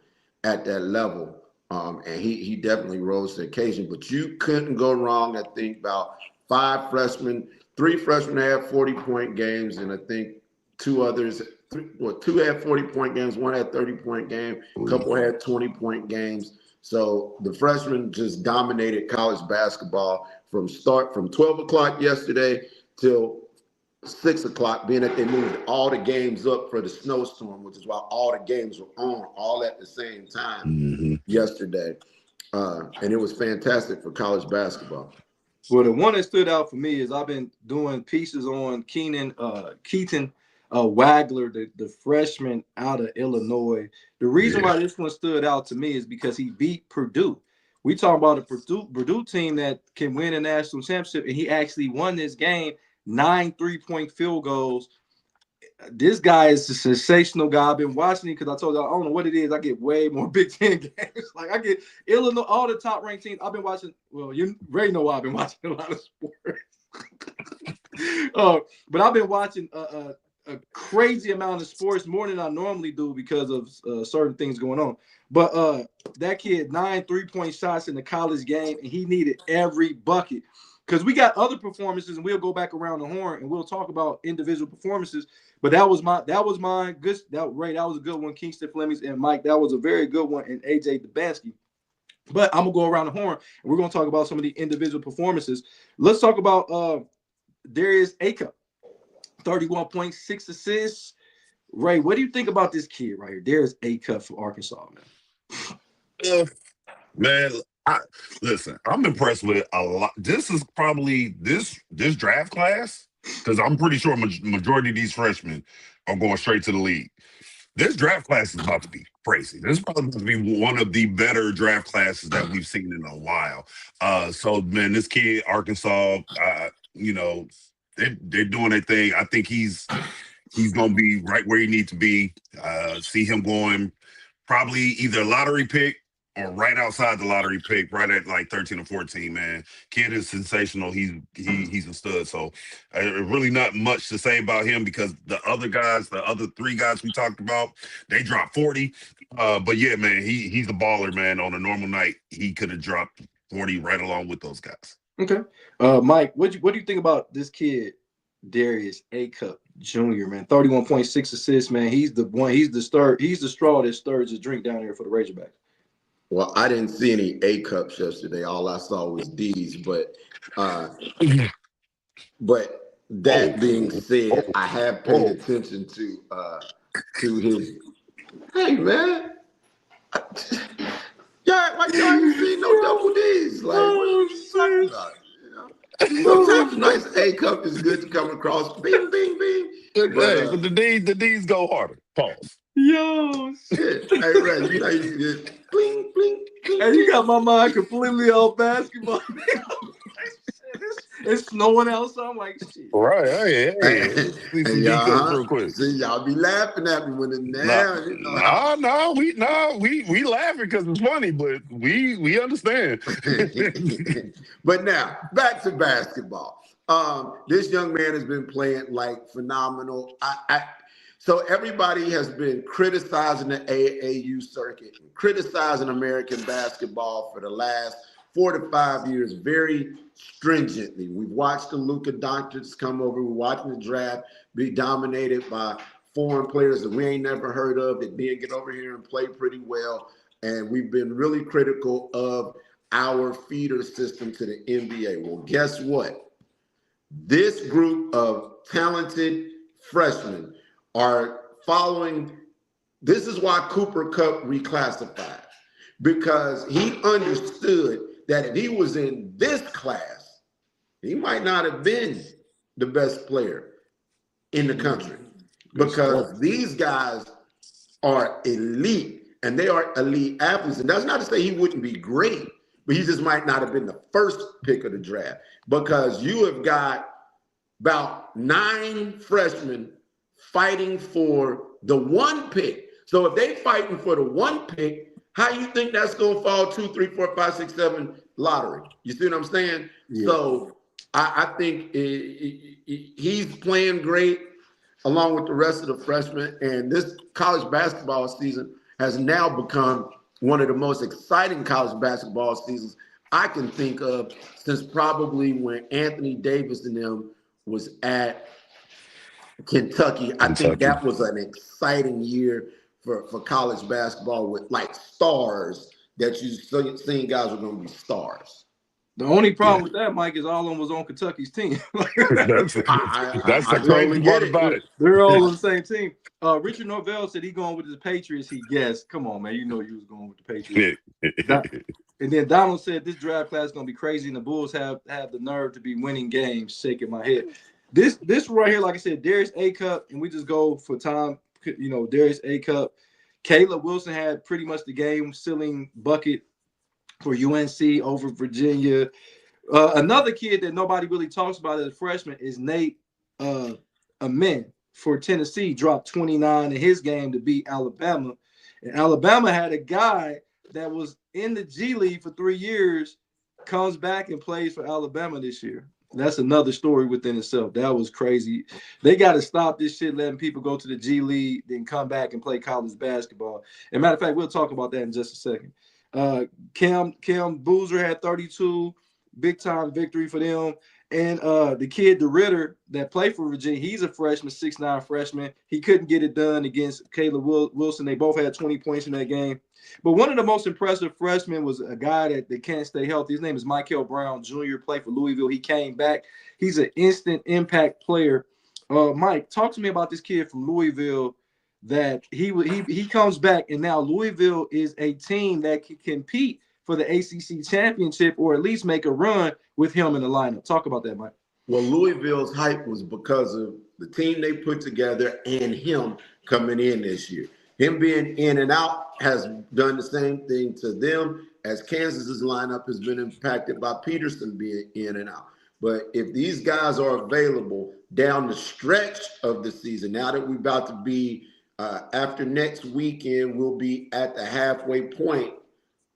at that level. And he definitely rose to the occasion. But you couldn't go wrong. I think about 5 freshmen, 3 freshmen had 40-point games, and I think 2 others. 2 had 40-point games, 1 had 30-point game, a couple had 20-point games. So the freshmen just dominated college basketball from 12 o'clock yesterday till 6 o'clock, being that they moved all the games up for the snowstorm, which is why all the games were on all at the same time yesterday. And it was fantastic for college basketball. Well, the one that stood out for me is I've been doing pieces on Keaton Wagler, the freshman out of Illinois. The reason why this one stood out to me is because he beat Purdue. We talk about a Purdue team that can win a national championship, and he actually won this game, 9 3-point field goals. This guy is a sensational guy. I've been watching him because I told you I don't know what it is. I get way more Big Ten games. Like I get Illinois, all the top ranked teams. I've been watching. Well, you already know why I've been watching a lot of sports. But I've been watching a crazy amount of sports, more than I normally do because of certain things going on. But that kid, 9 3-point shots in the college game, and he needed every bucket. Because we got other performances, and we'll go back around the horn and we'll talk about individual performances. But that was mine. Good. That was a good one. Kingston Flemings and Mike. That was a very good one. And AJ Debansky. But I'm gonna go around the horn and we're gonna talk about some of the individual performances. Let's talk about Darius Acup, 31.6 assists. Ray, what do you think about this kid right here? Darius Acup for Arkansas, man. Man, listen, I'm impressed with a lot. This is probably this draft class, because I'm pretty sure majority of these freshmen are going straight to the league. This draft class is about to be crazy. This is probably going to be one of the better draft classes that we've seen in a while. So man, this kid, Arkansas, they're doing their thing. I think he's going to be right where he needs to be. See him going probably either lottery pick or right outside the lottery pick, right at like 13 or 14, man. Kid is sensational. He's a stud. So really not much to say about him because the other 3 guys we talked about, they dropped 40. But yeah, man, he's a baller, man. On a normal night, he could have dropped 40 right along with those guys. Okay. Mike, what do you think about this kid, Darius Acup Jr., man? 31.6 assists, man. He's the straw that stirs the drink down here for the Razorbacks. Well, I didn't see any A cups yesterday. All I saw was D's. But that being said, I have paid attention to his Hey, man. Yeah, like y'all ain't seen no double D's. Like, what are you talking about? You know? Sometimes a nice A cup is good to come across. Bing, bing, bing. But the D's go harder. Pause. Yo, shit. Yeah. Hey, Ray, you know you get bling, bling, bling. Hey, you got my mind completely off basketball. It's snowing outside. I'm like, shit. Right. Hey. Hey, See some hey, D cups real quick. see, y'all be laughing at me when it's now. You know how. We laughing because it's funny, but we understand. But now back to basketball. This young man has been playing like phenomenal. So everybody has been criticizing the AAU circuit, criticizing American basketball for the last 4 to 5 years very stringently. We've watched the Luka Doncic come over. We're watching the draft be dominated by foreign players that we ain't never heard of that didn't get over here and play pretty well. And we've been really critical of our feeder system to the NBA. Well, guess what? This group of talented freshmen are following. This is why Cooper Kupp reclassified, because he understood that if he was in this class, he might not have been the best player in the country, because these guys are elite and they are elite athletes. And that's not to say he wouldn't be great, but he just might not have been the first pick of the draft, because you have got about 9 freshmen fighting for the 1 pick. So if they fighting for the 1 pick, how you think that's going to fall 2, 3, 4, 5, 6, 7 lottery? You see what I'm saying? Yeah. So I think he's playing great along with the rest of the freshmen. And this college basketball season has now become one of the most exciting college basketball seasons I can think of since probably when Anthony Davis and them was at Kentucky. I think that was an exciting year for college basketball with like stars that you seen guys were going to be stars. The only problem with that, Mike, is all of them was on Kentucky's team. That's the crazy part about it. They're all on the same team. Richard Norvell said he going with the Patriots. He guessed. Come on, man. You know you was going with the Patriots. And then Donald said this draft class is going to be crazy, and the Bulls have the nerve to be winning games. Shaking my head. This right here, like I said, Darius A. Cup, and we just go for time. You know, Darius A. Cup. Caleb Wilson had pretty much the game-sealing bucket for UNC over Virginia. Another kid that nobody really talks about as a freshman is Nate Amen for Tennessee. Dropped 29 in his game to beat Alabama. And Alabama had a guy that was in the G League for 3 years, comes back and plays for Alabama this year. That's another story within itself. That was crazy. They got to stop this shit, letting people go to the G League, then come back and play college basketball. As a matter of fact, we'll talk about that in just a second. Cam Boozer had 32, big time victory for them. And the kid, the Ritter, that played for Virginia, he's a freshman, 6'9" freshman. He couldn't get it done against Caleb Wilson. They both had 20 points in that game. But one of the most impressive freshmen was a guy that can't stay healthy. His name is Michael Brown Jr., played for Louisville. He came back. He's an instant impact player. Mike, talk to me about this kid from Louisville that he comes back, and now Louisville is a team that can compete for the ACC championship or at least make a run with him in the lineup. Talk about that, Mike. Well, Louisville's hype was because of the team they put together and him coming in this year. Him being in and out has done the same thing to them as Kansas's lineup has been impacted by Peterson being in and out. But if these guys are available down the stretch of the season, now that we're about to be after next weekend, we'll be at the halfway point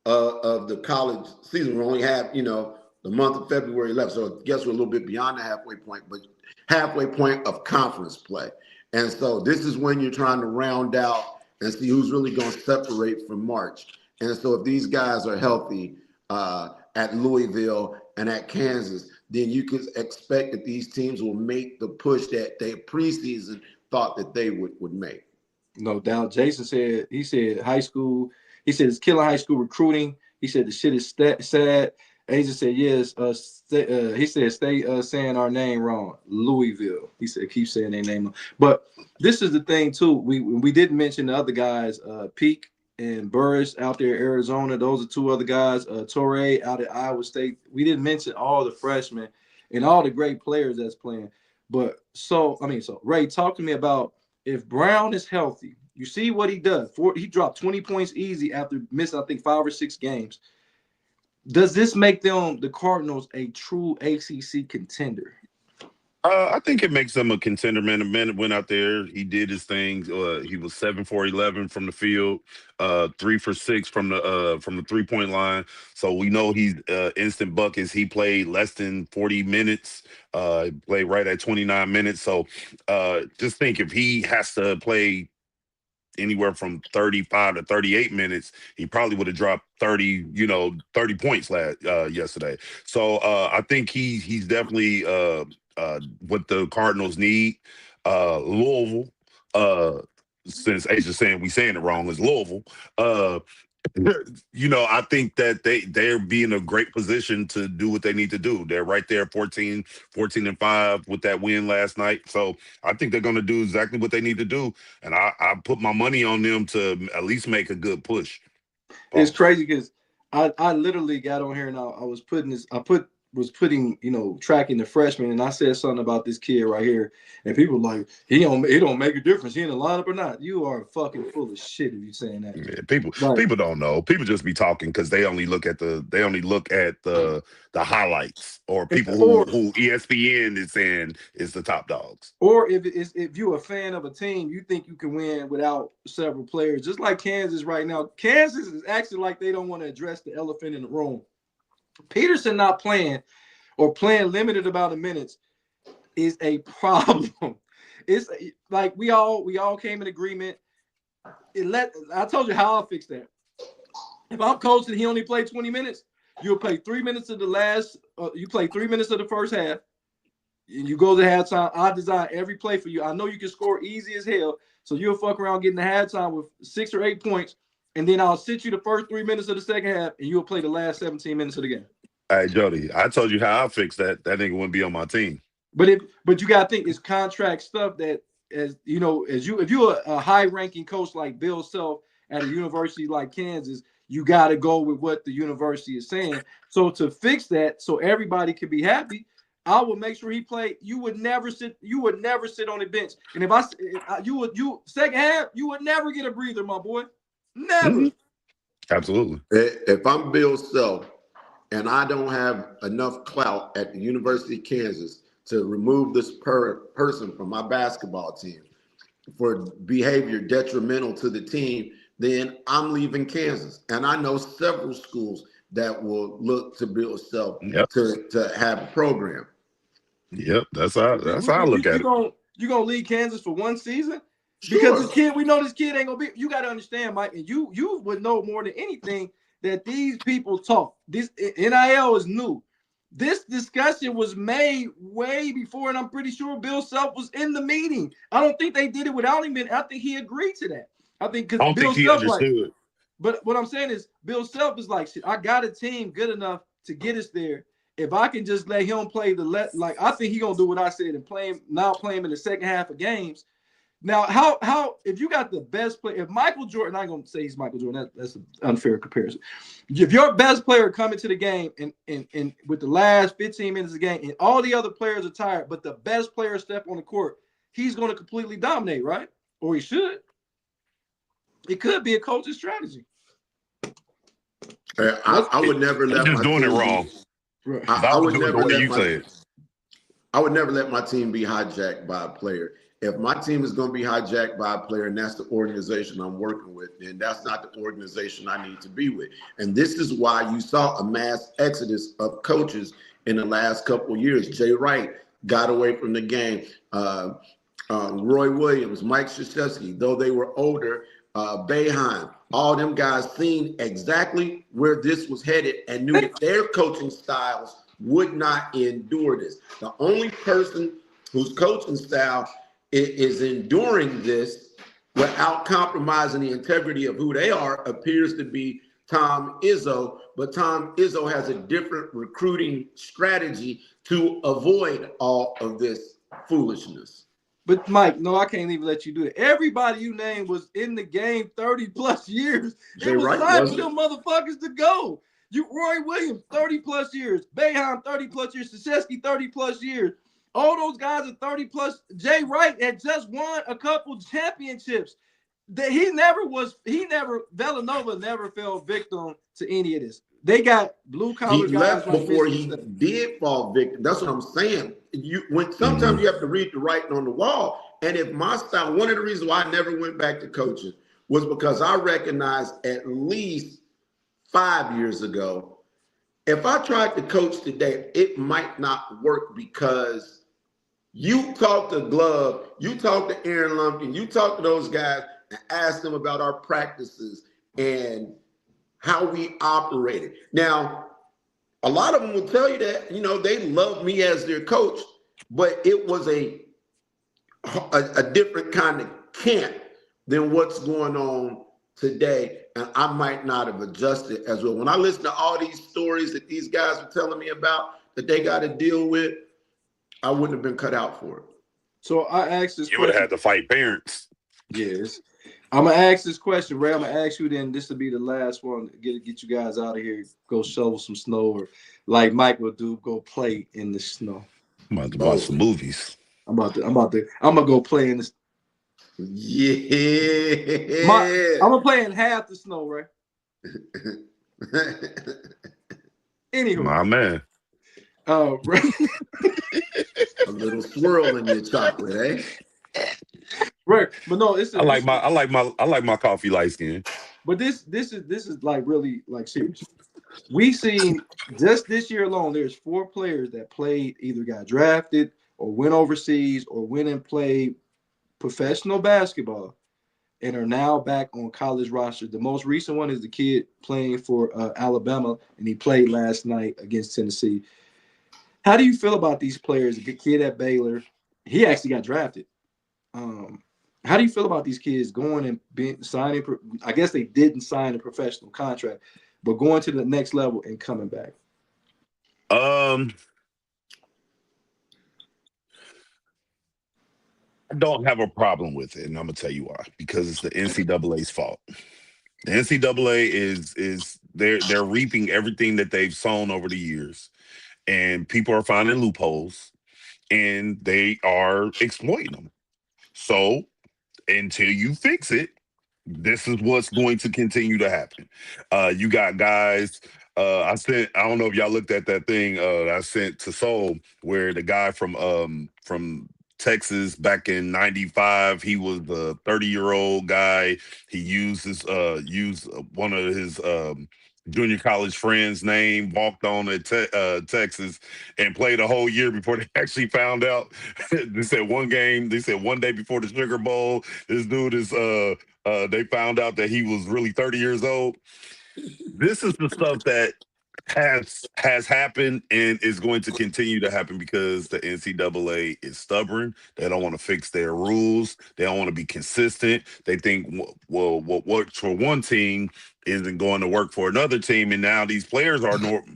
of the college season. We only have, the month of February left. So I guess we're a little bit beyond the halfway point, but halfway point of conference play. And so this is when you're trying to round out and see who's really going to separate from March. And so if these guys are healthy at Louisville and at Kansas, then you can expect that these teams will make the push that they preseason thought that they would make. No doubt. Jason said high school. He said it's killing high school recruiting. He said the shit is sad. Agent said, yes. He said, stay saying our name wrong. Louisville. He said, keep saying their name wrong. But this is the thing, too. We didn't mention the other guys, Peak and Burris out there in Arizona. Those are two other guys. Torrey out at Iowa State. We didn't mention all the freshmen and all the great players that's playing. But so Ray, talk to me about if Brown is healthy. You see what he does. He dropped 20 points easy after missing, I think, 5 or 6 games. Does this make them, the Cardinals, a true ACC contender? I think it makes them a contender, man. The man went out there, he did his thing. He was 7 for 11 from the field, 3 for 6 from the 3-point line. So we know he's instant buckets. He played less than 40 minutes. Played right at 29 minutes. So just think if he has to play anywhere from 35 to 38 minutes, he probably would have dropped 30 points yesterday. So I think he's definitely what the Cardinals need. Louisville, since Asia's saying we saying it wrong, is Louisville. I think that they're be in a great position to do what they need to do. They're right there 14-5 with that win last night. So I think they're going to do exactly what they need to do. And I put my money on them to at least make a good push. It's crazy because I literally got on here and I was putting tracking the freshmen, and I said something about this kid right here, and people were like, it don't make a difference, he in the lineup or not. You are fucking full of shit if you're saying that. Yeah, people don't know. People just be talking because they only look at the highlights, or people who ESPN is saying is the top dogs. Or if you're a fan of a team, you think you can win without several players, just like Kansas right now. Kansas is acting like they don't want to address the elephant in the room. Peterson not playing or playing limited amount of minutes is a problem. It's like we all came in agreement. I told you how I'll fix that. If I'm coaching and he only played 20 minutes, you'll play 3 minutes of you play 3 minutes of the first half. And you go to halftime. I design every play for you. I know you can score easy as hell. So you'll fuck around getting the halftime with 6 or 8 points. And then I'll sit you the first 3 minutes of the second half, and you'll play the last 17 minutes of the game. Hey, Jody, I told you how I fixed that. That nigga wouldn't be on my team. But you gotta think it's contract stuff that, if you're a high-ranking coach like Bill Self at a university like Kansas, you gotta go with what the university is saying. So to fix that, so everybody can be happy, I will make sure he played. You would never sit on the bench. And if second half, you would never get a breather, my boy. Never. Mm-hmm. Absolutely. If I'm Bill Self and I don't have enough clout at the University of Kansas to remove this person from my basketball team for behavior detrimental to the team, then I'm leaving Kansas. And I know several schools that will look to Bill Self to have a program. Yep, that's how I look at it. You gonna leave Kansas for one season? Sure. Because we know this kid ain't gonna be. You got to understand, Mike, and you would know more than anything that these people talk. This NIL is new. This discussion was made way before, and I'm pretty sure Bill Self was in the meeting. I don't think they did it without him. I think he agreed to that. I don't think he understood. But what I'm saying is, Bill Self is like, shit, I got a team good enough to get us there. If I can just let him play I think he gonna do what I said and play him in the second half of games. Now, how if you got the best player, if Michael Jordan, I'm gonna say he's Michael Jordan, that's an unfair comparison. If your best player coming to the game and with the last 15 minutes of the game and all the other players are tired, but the best player step on the court, he's gonna completely dominate, right? Or he should. It could be a coach's strategy. I would never let just doing it wrong. I would never let my team be hijacked by a player. If my team is going to be hijacked by a player and that's the organization I'm working with, then that's not the organization I need to be with. And this is why you saw a mass exodus of coaches in the last couple of years. Jay Wright got away from the game. Roy Williams, Mike Krzyzewski, though they were older, Boeheim, all them guys seen exactly where this was headed and knew that their coaching styles would not endure this. The only person whose coaching style is enduring this without compromising the integrity of who they are appears to be Tom Izzo, but Tom Izzo has a different recruiting strategy to avoid all of this foolishness. But Mike, no, I can't even let you do it. Everybody you named was in the game 30 plus years. Jay It was Wright time for wasn't. them motherfuckers to go. Roy Williams, 30 plus years. Boeheim, 30 plus years. Krzyzewski, 30 plus years. All those guys are 30 plus. Jay Wright had just won a couple championships. Villanova never fell victim to any of this. They got blue collar He guys left like before Michigan he State. did fall victim. That's what I'm saying. Sometimes you have to read the writing on the wall. And if my style, one of the reasons why I never went back to coaching was because I recognized at least 5 years ago, if I tried to coach today, it might not work because you talk to Glove, you talk to Aaron Lumpkin, you talk to those guys and ask them about our practices and how we operated. Now, a lot of them will tell you that, they love me as their coach, but it was a different kind of camp than what's going on today. And I might not have adjusted as well. When I listen to all these stories that these guys are telling me about that they got to deal with, I wouldn't have been cut out for it. So I asked this You would question. have had to fight parents. Yes. I'm going to ask this question, Ray. I'm going to ask you then. This will be the last one. Get you guys out of here. Go shovel some snow, or like Mike will do, go play in the snow. I'm about to watch some movies. I'm gonna go play in this. Yeah. I'm gonna play in half the snow, Ray. Anywho, My man. Ray. A little swirl in your chocolate, eh? Right, but no, I like my coffee light skin. But this is like really like serious. We see just this year alone, there's 4 players that played, either got drafted or went overseas or went and played professional basketball and are now back on college rosters. The most recent one is the kid playing for Alabama, and he played last night against Tennessee. How do you feel about these players? The kid at Baylor, he actually got drafted. How do you feel about these kids going and signing? I guess they didn't sign a professional contract, but going to the next level and coming back. I don't have a problem with it, and I'm gonna tell you why. Because it's the NCAA's fault. The NCAA is they're reaping everything that they've sown over the years, and people are finding loopholes, and they are exploiting them. So until you fix it, this is what's going to continue to happen. You got guys. I don't know if y'all looked at that thing I sent to Soul, where the guy from Texas back in '95, he was the 30-year-old guy. He used one of his junior college friends' name, walked on at Texas, and played a whole year before they actually found out. They said one day before the Sugar Bowl, this dude is they found out that he was really 30 years old. This is the stuff that has happened and is going to continue to happen because the NCAA is stubborn. They don't want to fix their rules. They don't want to be consistent. They think, well, what works for one team isn't going to work for another team. And now these players are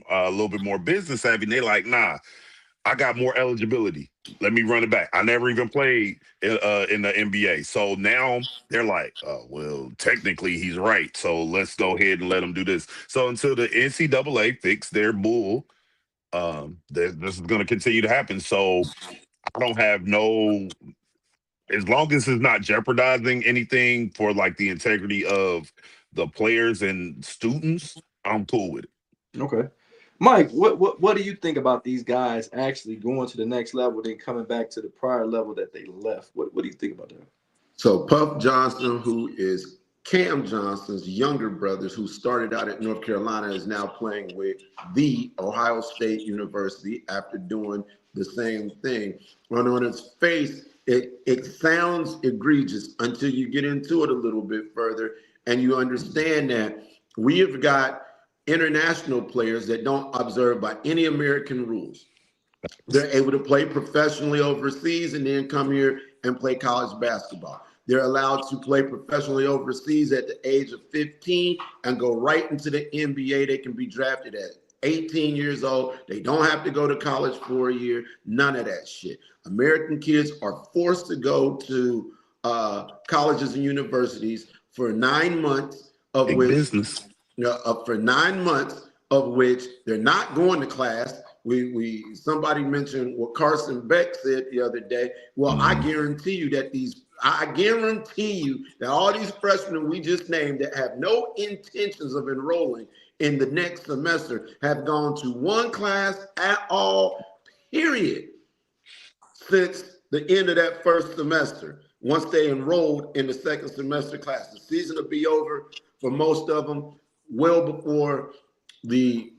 a little bit more business savvy. And they're like, nah, I got more eligibility. Let me run it back. I never even played in the NBA. So now they're like, oh, well, technically he's right. So let's go ahead and let him do this. So until the NCAA fix their bull, this is going to continue to happen. So I don't have as long as it's not jeopardizing anything for like the integrity of the players and students, I'm cool with it. Okay. Mike, what do you think about these guys actually going to the next level, then coming back to the prior level that they left? What do you think about that? So Puff Johnson, who is Cam Johnson's younger brother, who started out at North Carolina, is now playing with the Ohio State University after doing the same thing. On its face, it sounds egregious until you get into it a little bit further and you understand that we have got international players that don't observe by any American rules. They're able to play professionally overseas and then come here and play college basketball. They're allowed to play professionally overseas at the age of 15 and go right into the NBA. They can be drafted at 18 years old. They don't have to go to college for a year. None of that shit. American kids are forced to go to colleges and universities for 9 months of Big which business. for 9 months of which they're not going to class. Somebody mentioned what Carson Beck said the other day. Well, I guarantee you that all these freshmen we just named that have no intentions of enrolling in the next semester have gone to one class at all, period, since the end of that first semester. Once they enrolled in the second semester class, the season will be over for most of them well before the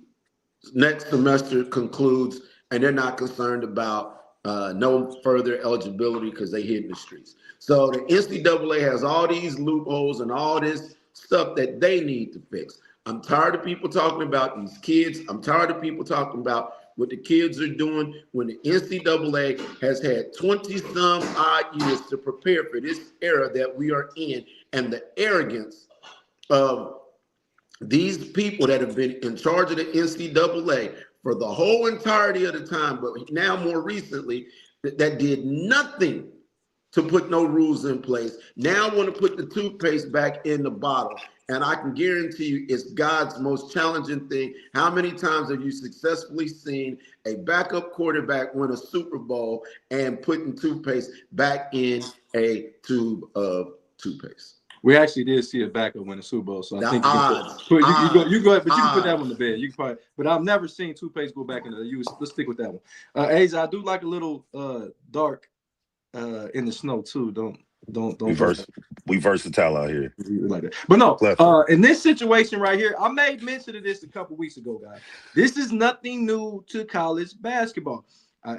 next semester concludes, and they're not concerned about no further eligibility because they hit in the streets. So the NCAA has all these loopholes and all this stuff that they need to fix. I'm tired of people talking about these kids. I'm tired of people talking about what the kids are doing when the NCAA has had 20-some odd years to prepare for this era that we are in, and the arrogance of these people that have been in charge of the NCAA for the whole entirety of the time, but now more recently, that did nothing to put no rules in place, now want to put the toothpaste back in the bottle. And I can guarantee you it's God's most challenging thing. How many times have you successfully seen a backup quarterback win a Super Bowl and putting toothpaste back in a tube of toothpaste? We actually did see a backup win a Super Bowl, so I think you go ahead, but you can put that one to bed. You can probably, but I've never seen toothpaste go back into the use. Let's stick with that one. Aza, I do like a little dark in the snow too. Don't. We versatile out here. Like that. But no, in this situation right here, I made mention of this a couple weeks ago, guys. This is nothing new to college basketball.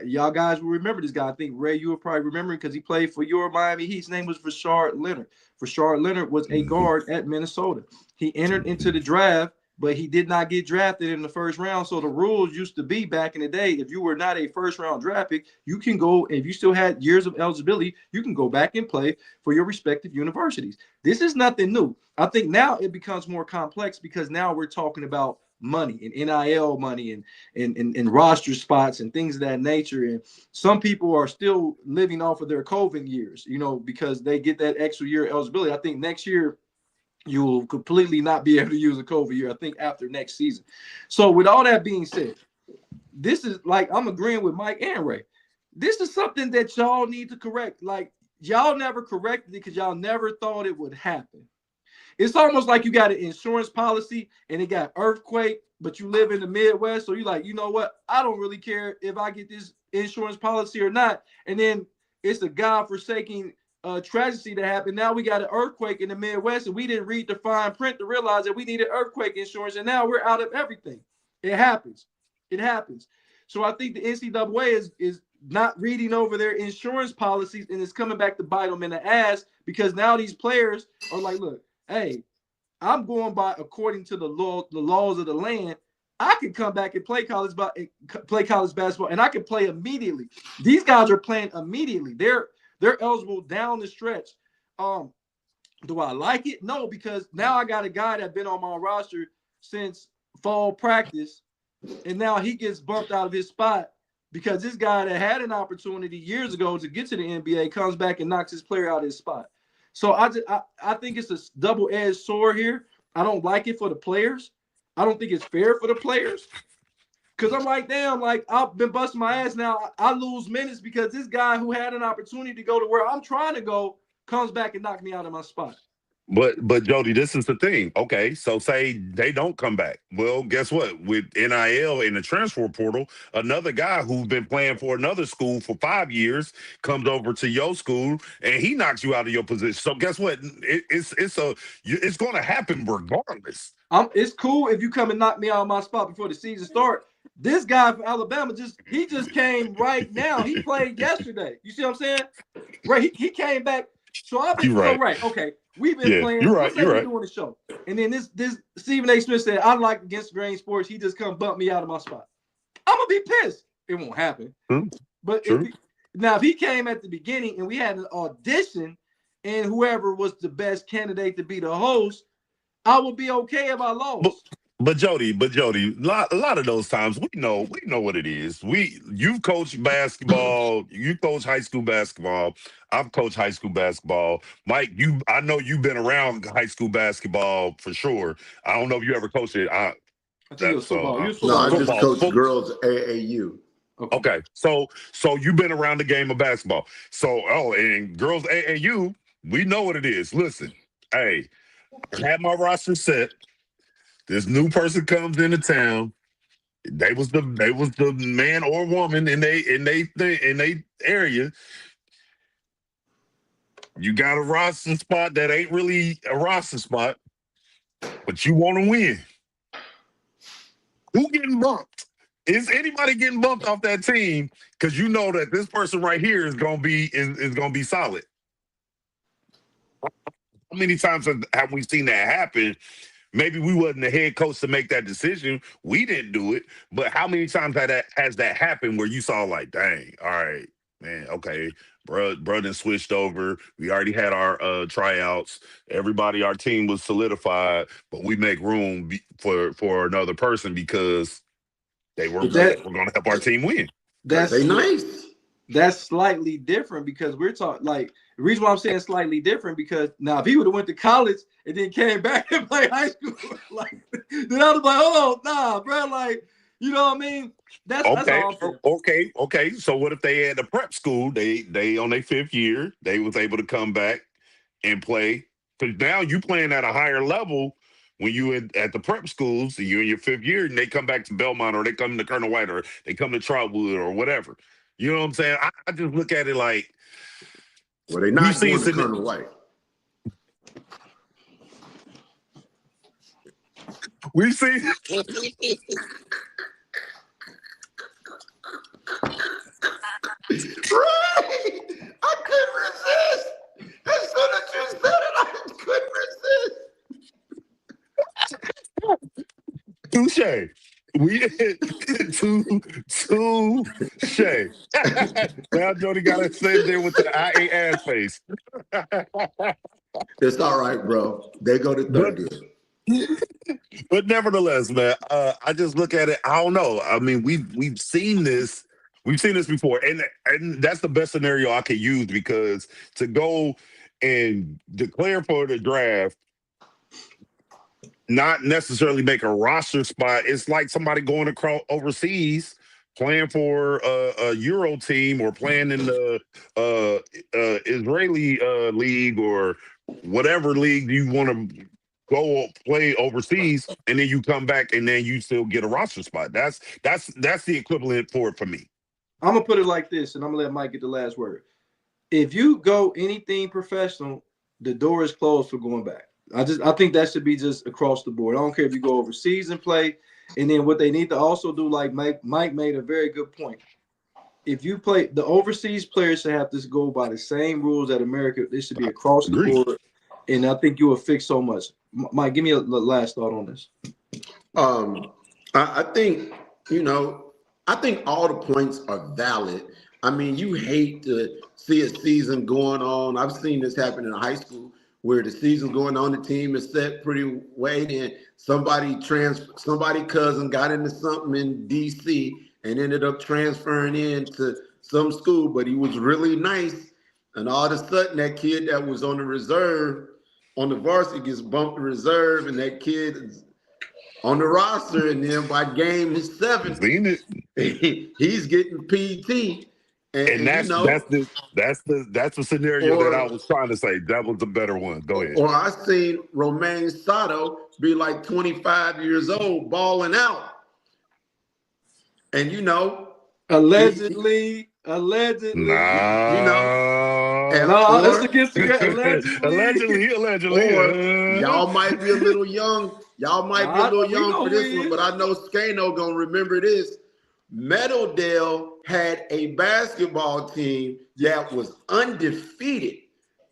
Y'all guys will remember this guy. I think, Ray, you will probably remember him because he played for your Miami Heat. His name was Rashard Leonard. Rashard Leonard was a guard at Minnesota. He entered into the draft, but he did not get drafted in the first round. So the rules used to be back in the day, if you were not a first-round draft pick, you can go, if you still had years of eligibility, you can go back and play for your respective universities. This is nothing new. I think now it becomes more complex because now we're talking about money and NIL money and roster spots and things of that nature. And some people are still living off of their COVID years, because they get that extra year eligibility. I think next year you will completely not be able to use a COVID year, I think, after next season. So with all that being said, this is like, I'm agreeing with Mike and Ray. This is something that y'all need to correct. Like, y'all never corrected it because y'all never thought it would happen. It's almost like you got an insurance policy and it got earthquake, but you live in the Midwest. So you're like, you know what? I don't really care if I get this insurance policy or not. And then it's a godforsaken tragedy that happened. Now we got an earthquake in the Midwest and we didn't read the fine print to realize that we needed earthquake insurance. And now we're out of everything. It happens. It happens. So I think the NCAA is not reading over their insurance policies and it's coming back to bite them in the ass because now these players are like, look, hey, I'm going by according to the laws of the land. I can come back and play college basketball, and I can play immediately. These guys are playing immediately. They're eligible down the stretch. Do I like it? No, because now I got a guy that's been on my roster since fall practice, and now he gets bumped out of his spot because this guy that had an opportunity years ago to get to the NBA comes back and knocks his player out of his spot. So I think it's a double-edged sword here. I don't like it for the players. I don't think it's fair for the players. Because I'm like, damn, like I've been busting my ass now. I lose minutes because this guy who had an opportunity to go to where I'm trying to go comes back and knocks me out of my spot. But Jody, this is the thing. Okay, so say they don't come back. Well, guess what? With NIL in the transfer portal, another guy who's been playing for another school for 5 years comes over to your school and he knocks you out of your position. So guess what? It's going to happen regardless. It's cool if you come and knock me out of my spot before the season starts. This guy from Alabama just came right now. He played yesterday. You see what I'm saying? Right, he came back. So I've been right. Okay. We've been playing. You're right. You're right. Doing the show, and then this Stephen A. Smith said, "I like against grain sports." He just come bump me out of my spot. I'm gonna be pissed. It won't happen. But if he came at the beginning and we had an audition, and whoever was the best candidate to be the host, I would be okay if I lost. But Jody, a lot of those times we know what it is. You've coached basketball, you coach high school basketball. I've coached high school basketball. Mike, I know you've been around high school basketball for sure. I don't know if you ever coached it. I think it was football. No, I just coached football. girls AAU. Okay. So you've been around the game of basketball. So and girls AAU, we know what it is. Listen, hey, I had my roster set. This new person comes into town. They was the man or woman in they area. You got a roster spot that ain't really a roster spot, but you want to win. Who getting bumped? Is anybody getting bumped off that team? Because you know that this person right here is gonna be solid. How many times have we seen that happen? Maybe we wasn't the head coach to make that decision. We didn't do it. But how many times has that happened where you saw like, dang, all right, man, okay, bro done switched over. We already had our tryouts. Everybody, our team was solidified, but we make room for another person because we're going to help our team win. That's nice. That's slightly different because we're talking like the reason why I'm saying slightly different because now if he would have went to college and then came back and played high school, like then I was like, oh nah, bro, like you know what I mean? That's all okay. So what if they had a prep school? They on their 5th year, they was able to come back and play because now you playing at a higher level. When you at the prep schools, you're in your 5th year, and they come back to Belmont, or they come to Colonel White, or they come to Trotwood, or whatever. You know what I'm saying? I just look at it like, well, they not going to Colonel White. We've seen. Right! I couldn't resist. As soon as you said it, I couldn't resist. Touche. We touche. Now Jody got to sit there with the IA ass face. It's all right, bro. They go to 30. But nevertheless, man, I just look at it. I don't know. I mean, we've seen this. We've seen this before, and that's the best scenario I could use because to go and declare for the draft, not necessarily make a roster spot. It's like somebody going across overseas, playing for a Euro team or playing in the Israeli league or whatever league you want to go play overseas, and then you come back and then you still get a roster spot. That's the equivalent for it for me. I'm gonna put it like this, and I'm gonna let Mike get the last word. If you go anything professional, the door is closed for going back. I think that should be just across the board. I don't care if you go overseas and play. And then what they need to also do, like Mike made a very good point. If you play, the overseas players should have to go by the same rules that America. They should be across the board. And I think you will fix so much. Mike, give me a last thought on this. I think, I think all the points are valid. I mean, you hate to see a season going on. I've seen this happen in high school where the season's going on, the team is set pretty way, and somebody cousin got into something in DC and ended up transferring into some school, but he was really nice. And all of a sudden, that kid that was on the reserve, on the varsity, gets bumped to reserve, and that kid is on the roster, and then by game 7, he's getting PT. And that's the scenario that I was trying to say. That was the better one. Go ahead. Or I seen Romain Sato be like 25 years old, balling out. And allegedly. Nah. That's against the allegedly. Or y'all might be a little young. Y'all might be a little young for this one, but I know Skano gonna remember this. Meadowdale had a basketball team that was undefeated.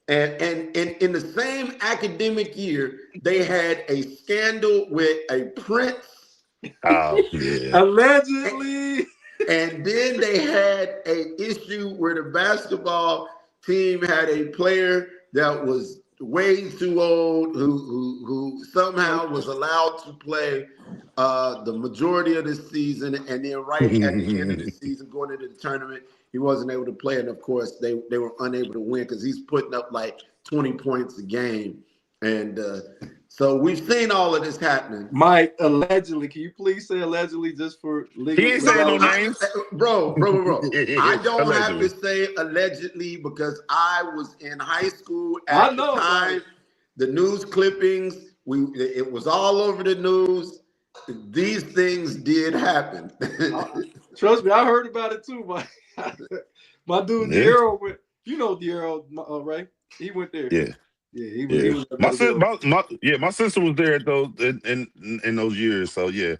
And in the same academic year, they had a scandal with a prince. Oh, yeah. Allegedly. And then they had an issue where the basketball team had a player that was way too old, who somehow was allowed to play the majority of the season, and then right at the end of the season, going into the tournament, he wasn't able to play, and of course they were unable to win because he's putting up like 20 points a game, and so we've seen all of this happening. Mike, allegedly, can you please say allegedly just for legal? He ain't saying no names. Bro. I don't Allegedly. have to say allegedly because I was in high school at the time. Right? The news clippings, it was all over the news. These things did happen. Trust me, I heard about it too, Mike. My dude, Diero went. You know Diero, right? He went there. Yeah. Yeah, he was my sister was there at those in those years. So yeah,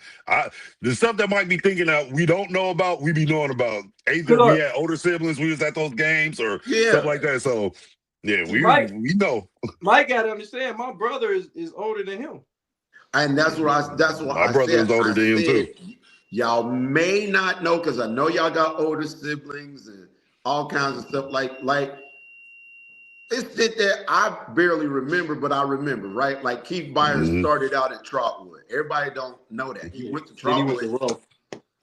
the stuff that might be thinking out we don't know about, we be knowing about. Either we had older siblings, we was at those games or stuff like that. So yeah, we know. Mike got to understand. My brother is older than him, and that's what my brother is older than him too. Y'all may not know because I know y'all got older siblings and all kinds of stuff like. It's that I barely remember, but I remember, right? Like Keith Byers started out at Trotwood. Everybody don't know that. He went to Trotwood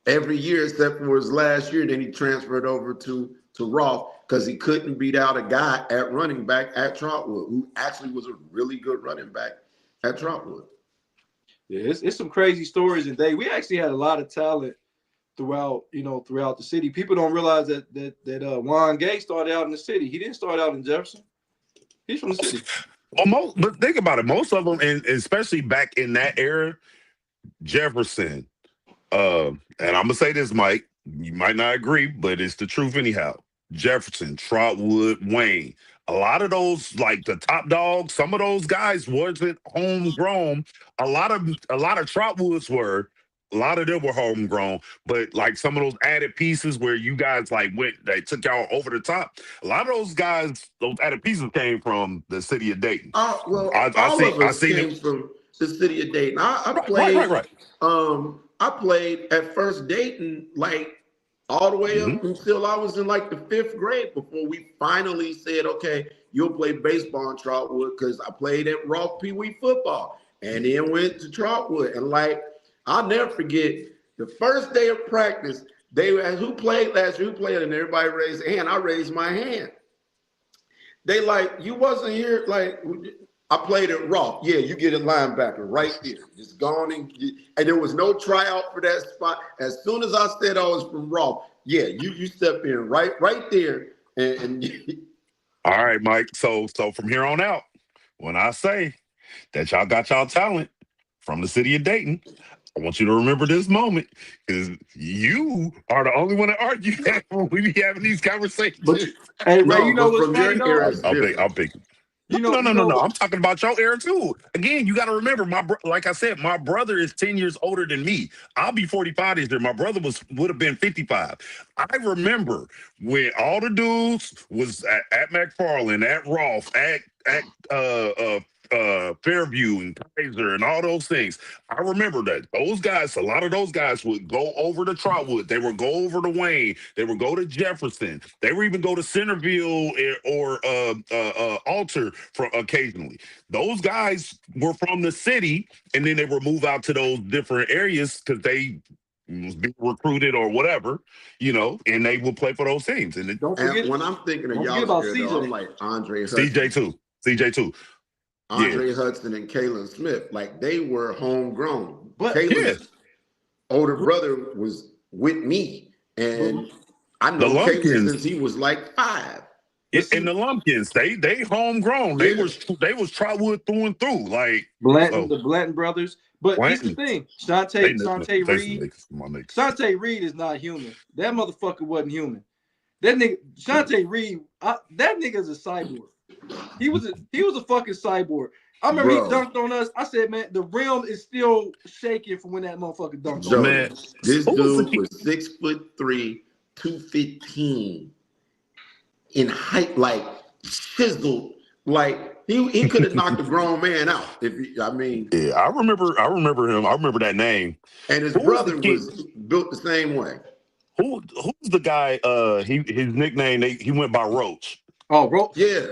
every year except for his last year. Then he transferred over to Rolfe because he couldn't beat out a guy at running back at Trotwood who actually was a really good running back at Trotwood. Yeah, it's some crazy stories, and we actually had a lot of talent throughout the city. People don't realize that Juan Gay started out in the city. He didn't start out in Jefferson. He's from the city. Well, but think about it. Most of them, and especially back in that era, Jefferson. And I'm gonna say this, Mike. You might not agree, but it's the truth anyhow. Jefferson, Trotwood, Wayne. A lot of those, like the top dogs, some of those guys wasn't homegrown. A lot of Trotwoods were. A lot of them were homegrown, but like some of those added pieces where you guys they took y'all over the top. A lot of those guys, those added pieces came from the city of Dayton. All of us came from the city of Dayton. I played. Right. I played at First Dayton like all the way up until I was in like the 5th grade before we finally said, okay, you'll play baseball in Trotwood because I played at Rolfe Pee Wee football and then went to Trotwood and like. I'll never forget the first day of practice. They asked who played last year, and everybody raised their hand. I raised my hand. They like, you wasn't here. Like, I played at Rolfe. Yeah, you get a linebacker right there. Just gone and there was no tryout for that spot. As soon as I said I was from Rolfe, yeah, you step in right there. And all right, Mike. So from here on out, when I say that y'all got y'all talent from the city of Dayton, I want you to remember this moment because you are the only one that argue that when we be having these conversations. But, hey, Ray, you know what's funny though? I'm picking. No. I'm talking about your era too. Again, you got to remember, like I said, my brother is 10 years older than me. I'll be 45 this year. My brother would have been 55. I remember when all the dudes was at McFarland, at Rolfe, at Fairview and Kaiser and all those things. I remember that those guys, a lot of those guys would go over to Trotwood. They would go over to Wayne. They would go to Jefferson. They would even go to Centerville or Alter occasionally. Those guys were from the city, and then they would move out to those different areas because they was being recruited or whatever, and they would play for those teams. And when I'm thinking of y'all, I'm like Andre Hudson. CJ too. Andre Hudson and Kalen Smith, like they were homegrown. But Kalen's older brother was with me, and I know Kalen since he was like 5. And the Lumpkins, they homegrown. They was Trotwood through and through, like the Blanton brothers. But here's the thing, Shantae Reed is not human. That motherfucker wasn't human. That nigga, Shantae Reed, that nigga's a cyborg. He was a fucking cyborg. I remember he dunked on us. I said, man, the rim is still shaking from when that motherfucker dunked on us. This dude was 6'3", 215 in height, like chiseled, like he could have knocked a grown man out. I remember him. I remember that name. And his brother was built the same way. Who's the guy? His nickname he went by Roach. Oh, Roach. Yeah.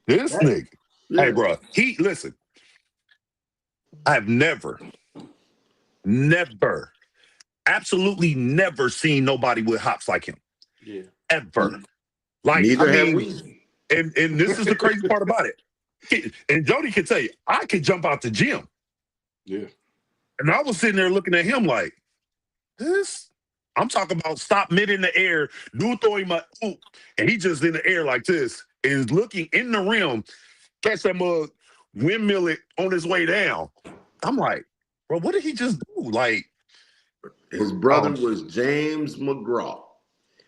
This nigga. Yeah. Hey, bro. Listen. I've never, absolutely never seen nobody with hops like him. Yeah. Ever. Like, Neither I have mean, we. and this is the crazy part about it. And Jody can tell you, I could jump out the gym. Yeah. And I was sitting there looking at him like, this? I'm talking about stop mid in the air, dude throwing my oop, and he just in the air like this, and looking in the rim, catch that mug, windmill it on his way down. I'm like, bro, what did he just do? Like, His brother was James McGraw.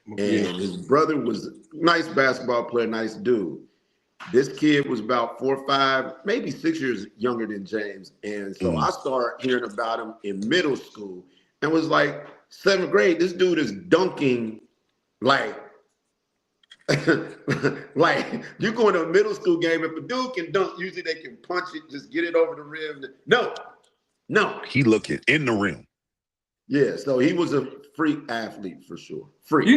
And his brother was a nice basketball player, nice dude. This kid was about 4 or 5, maybe 6 years younger than James. And so I started hearing about him in middle school and was like, 7th grade, this dude is dunking like, like you go to a middle school game, if a dude can dunk, usually they can punch it, just get it over the rim. No. he looking in the rim. Yeah, so he was a freak athlete for sure. Freak. You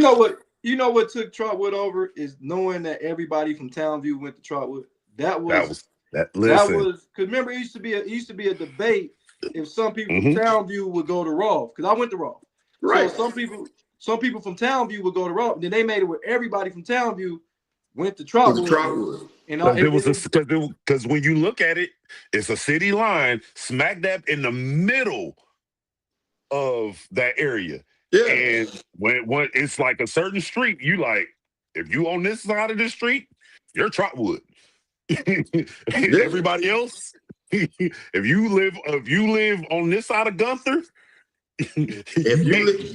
know what took Trotwood over is knowing that everybody from Townview went to Trotwood. That was because remember it used to be a debate if some people from Townview would go to Rolfe, because I went to Rolfe. Right. So some people from Townview would go to Rolfe. Then they made it where everybody from Townview went to Trotwood. And because when you look at it, it's a city line smack dab in the middle of that area. Yeah. And when it's like a certain street, you like, if you on this side of the street, you're Trotwood. Everybody else, if you live on this side of Gunther,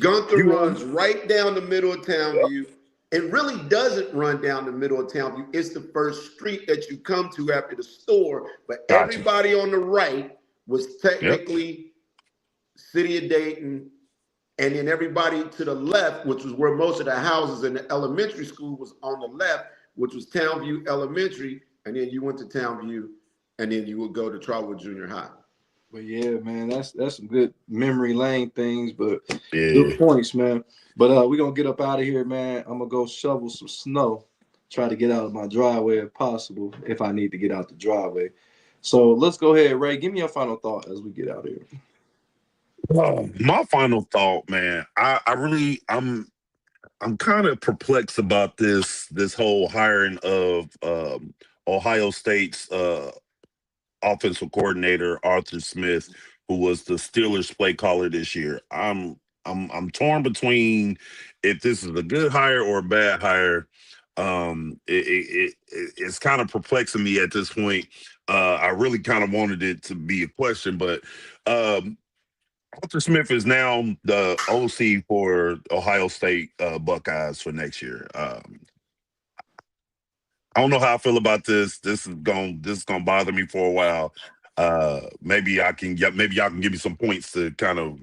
Gunther runs right down the middle of Townview. It really doesn't run down the middle of Townview. It's the first street that you come to after the store. But everybody on the right was technically City of Dayton. And then everybody to the left, which was where most of the houses in the elementary school was on the left, which was Townview Elementary. And then you went to Townview, and then you would go to Trotwood Junior High. But yeah, man, that's some good memory lane things, but good points, man. But we're gonna get up out of here, man. I'm gonna go shovel some snow, try to get out of my driveway if possible, if I need to get out the driveway. So let's go ahead, Ray. Give me your final thought as we get out of here. My final thought, man. I'm kind of perplexed about this whole hiring of Ohio State's offensive coordinator Arthur Smith, who was the Steelers play caller this year. I'm torn between if this is a good hire or a bad hire. It's kind of perplexing me at this point. I really kind of wanted it to be a question, but Arthur Smith is now the OC for Ohio State Buckeyes for next year. I don't know how I feel about this. This is gonna bother me for a while. Maybe y'all can give me some points to kind of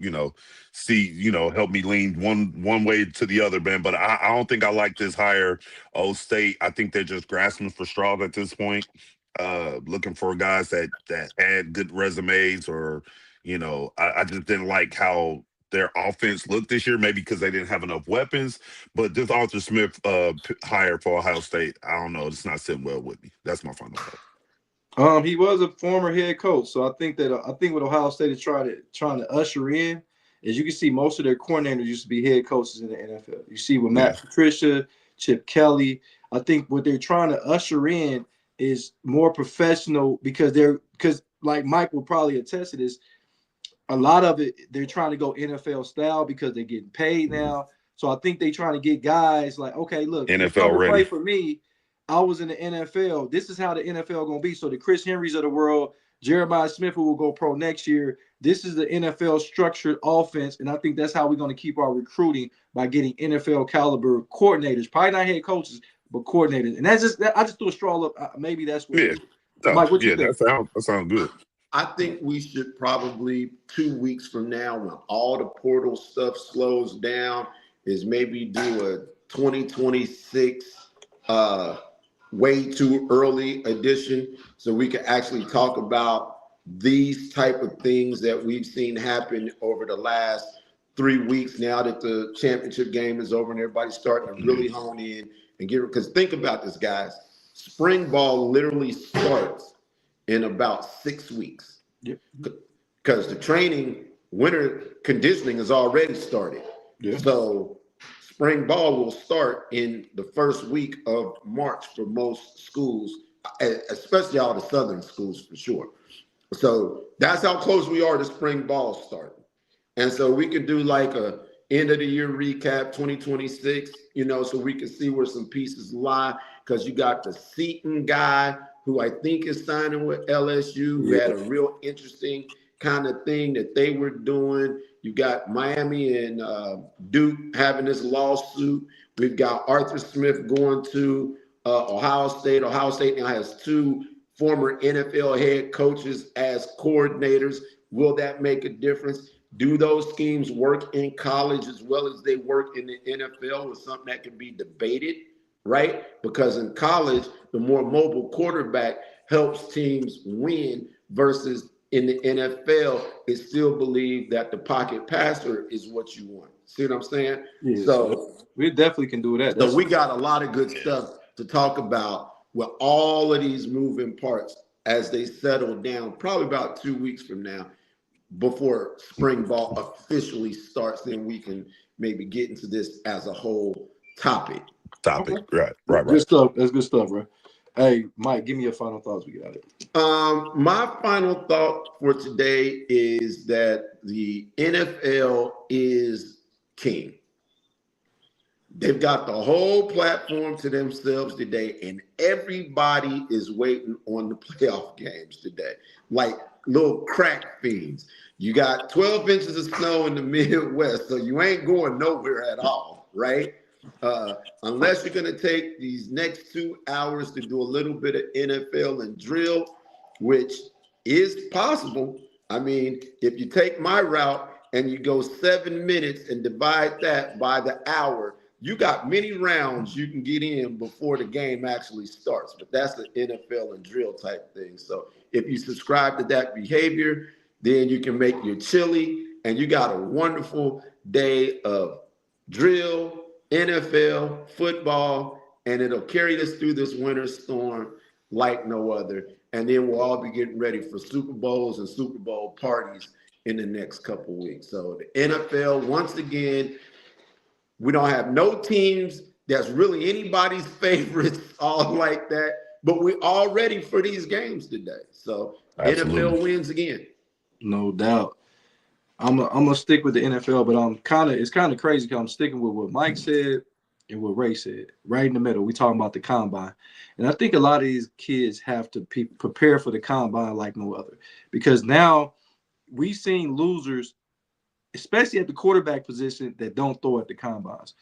see help me lean one way to the other, man. But I don't think I like this hire. O State, I think they're just grasping for straws at this point. Looking for guys that had good resumes, or I just didn't like how their offense looked this year, maybe because they didn't have enough weapons. But this Arthur Smith hire for Ohio State, I don't know. It's not sitting well with me. That's my final thought. He was a former head coach, so I think what Ohio State is trying to usher in is, you can see most of their coordinators used to be head coaches in the NFL. You see with Matt Patricia, Chip Kelly. I think what they're trying to usher in is more professional, because like Mike will probably attest to this. A lot of it, they're trying to go NFL style because they're getting paid now. So I think they're trying to get guys like, okay, look, NFL ready. Play for me. I was in the NFL. This is how the NFL going to be. So the Chris Henrys of the world, Jeremiah Smith, who will go pro next year, this is the NFL structured offense. And I think that's how we're going to keep our recruiting, by getting NFL caliber coordinators, probably not head coaches, but coordinators. And that's I just threw a straw up. Maybe that's what it is. Mike, what you think? That sounds good. I think we should probably 2 weeks from now, when all the portal stuff slows down, is maybe do a 2026 way too early edition, so we can actually talk about these type of things that we've seen happen over the last 3 weeks, now that the championship game is over and everybody's starting to really hone in and get, because think about this, guys. Spring ball literally starts in about 6 weeks. Yep. Because the training, winter conditioning has already started. Yeah. So spring ball will start in the first week of March for most schools, especially all the southern schools for sure. So that's how close we are to spring ball starting. And so we could do like a end of the year recap 2026, so we can see where some pieces lie. Because you got the Seton guy who I think is signing with LSU, who had a real interesting kind of thing that they were doing. You got Miami and Duke having this lawsuit. We've got Arthur Smith going to Ohio State. Ohio State now has 2 former NFL head coaches as coordinators. Will that make a difference? Do those schemes work in college as well as they work in the NFL? Is something that can be debated, right? Because in college, the more mobile quarterback helps teams win versus in the NFL, it's still believed that the pocket passer is what you want. See what I'm saying? Yeah, so we definitely can do that. So we got a lot of good stuff to talk about with all of these moving parts as they settle down, probably about 2 weeks from now, before spring ball officially starts. Then we can maybe get into this as a whole topic. Okay. Right. Good stuff. That's good stuff, bro. Hey, Mike, give me your final thoughts. We got it. My final thought for today is that the NFL is king. They've got the whole platform to themselves today, and everybody is waiting on the playoff games today, like little crack fiends. You got 12 inches of snow in the Midwest, so you ain't going nowhere at all, right? Unless you're going to take these next 2 hours to do a little bit of NFL and drill, which is possible. I mean, if you take my route and you go 7 minutes and divide that by the hour, you got many rounds you can get in before the game actually starts. But that's the NFL and drill type thing. So if you subscribe to that behavior, then you can make your chili, and you got a wonderful day of drill, NFL, football, and it'll carry us through this winter storm like no other. And then we'll all be getting ready for Super Bowls and Super Bowl parties in the next couple weeks. So the NFL, once again, we don't have no teams that's really anybody's favorites all like that, but we're all ready for these games today. So absolutely. NFL wins again. No doubt. I'm gonna stick with the NFL, but it's kind of crazy because I'm sticking with what Mike said and what Ray said. Right in the middle, we talking about the combine, and I think a lot of these kids have to prepare for the combine like no other, because now we've seen losers, especially at the quarterback position, that don't throw at the combines.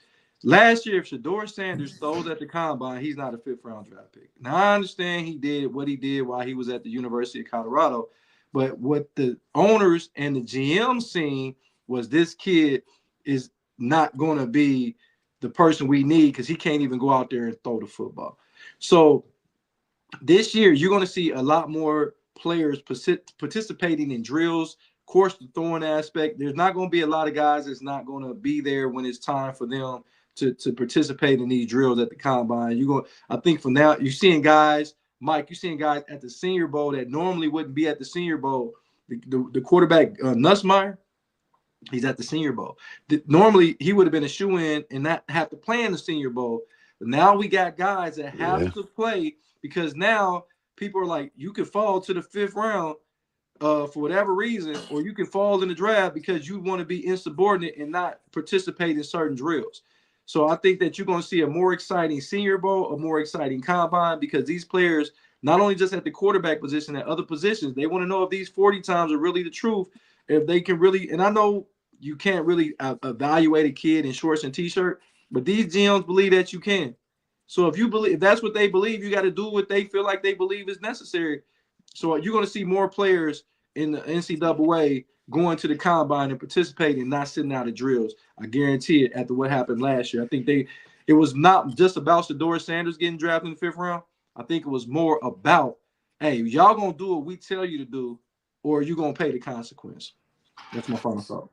Last year, if Shedeur Sanders throws at the combine, he's not a 5th-round draft pick. Now, I understand he did what he did while he was at the University of Colorado, but what the owners and the GM seen was this kid is not going to be the person we need because he can't even go out there and throw the football. So this year, you're going to see a lot more players participating in drills. Of course, the throwing aspect, there's not going to be a lot of guys that's not going to be there when it's time for them to participate in these drills at the combine. I think from now, you're seeing guys, Mike, you're seeing guys at the Senior Bowl that normally wouldn't be at the Senior Bowl. The quarterback, Nussmeier, he's at the Senior Bowl. Normally, he would have been a shoe-in and not have to play in the Senior Bowl. But now we got guys that have to play because now people are like, you could fall to the 5th round for whatever reason, or you can fall in the draft because you want to be insubordinate and not participate in certain drills. So I think that you're going to see a more exciting Senior Bowl, a more exciting combine, because these players, not only just at the quarterback position, at other positions, they want to know if these 40 times are really the truth, if they can really, and I know you can't really evaluate a kid in shorts and T-shirt, but these GMs believe that you can. So if that's what they believe, you got to do what they feel like they believe is necessary. So you're going to see more players in the NCAA going to the combine and participating, not sitting out of drills. I guarantee it. After what happened last year, I think it was not just about Shedeur Sanders getting drafted in the 5th round. I think it was more about, hey, y'all gonna do what we tell you to do, or you gonna pay the consequence. That's my final thought.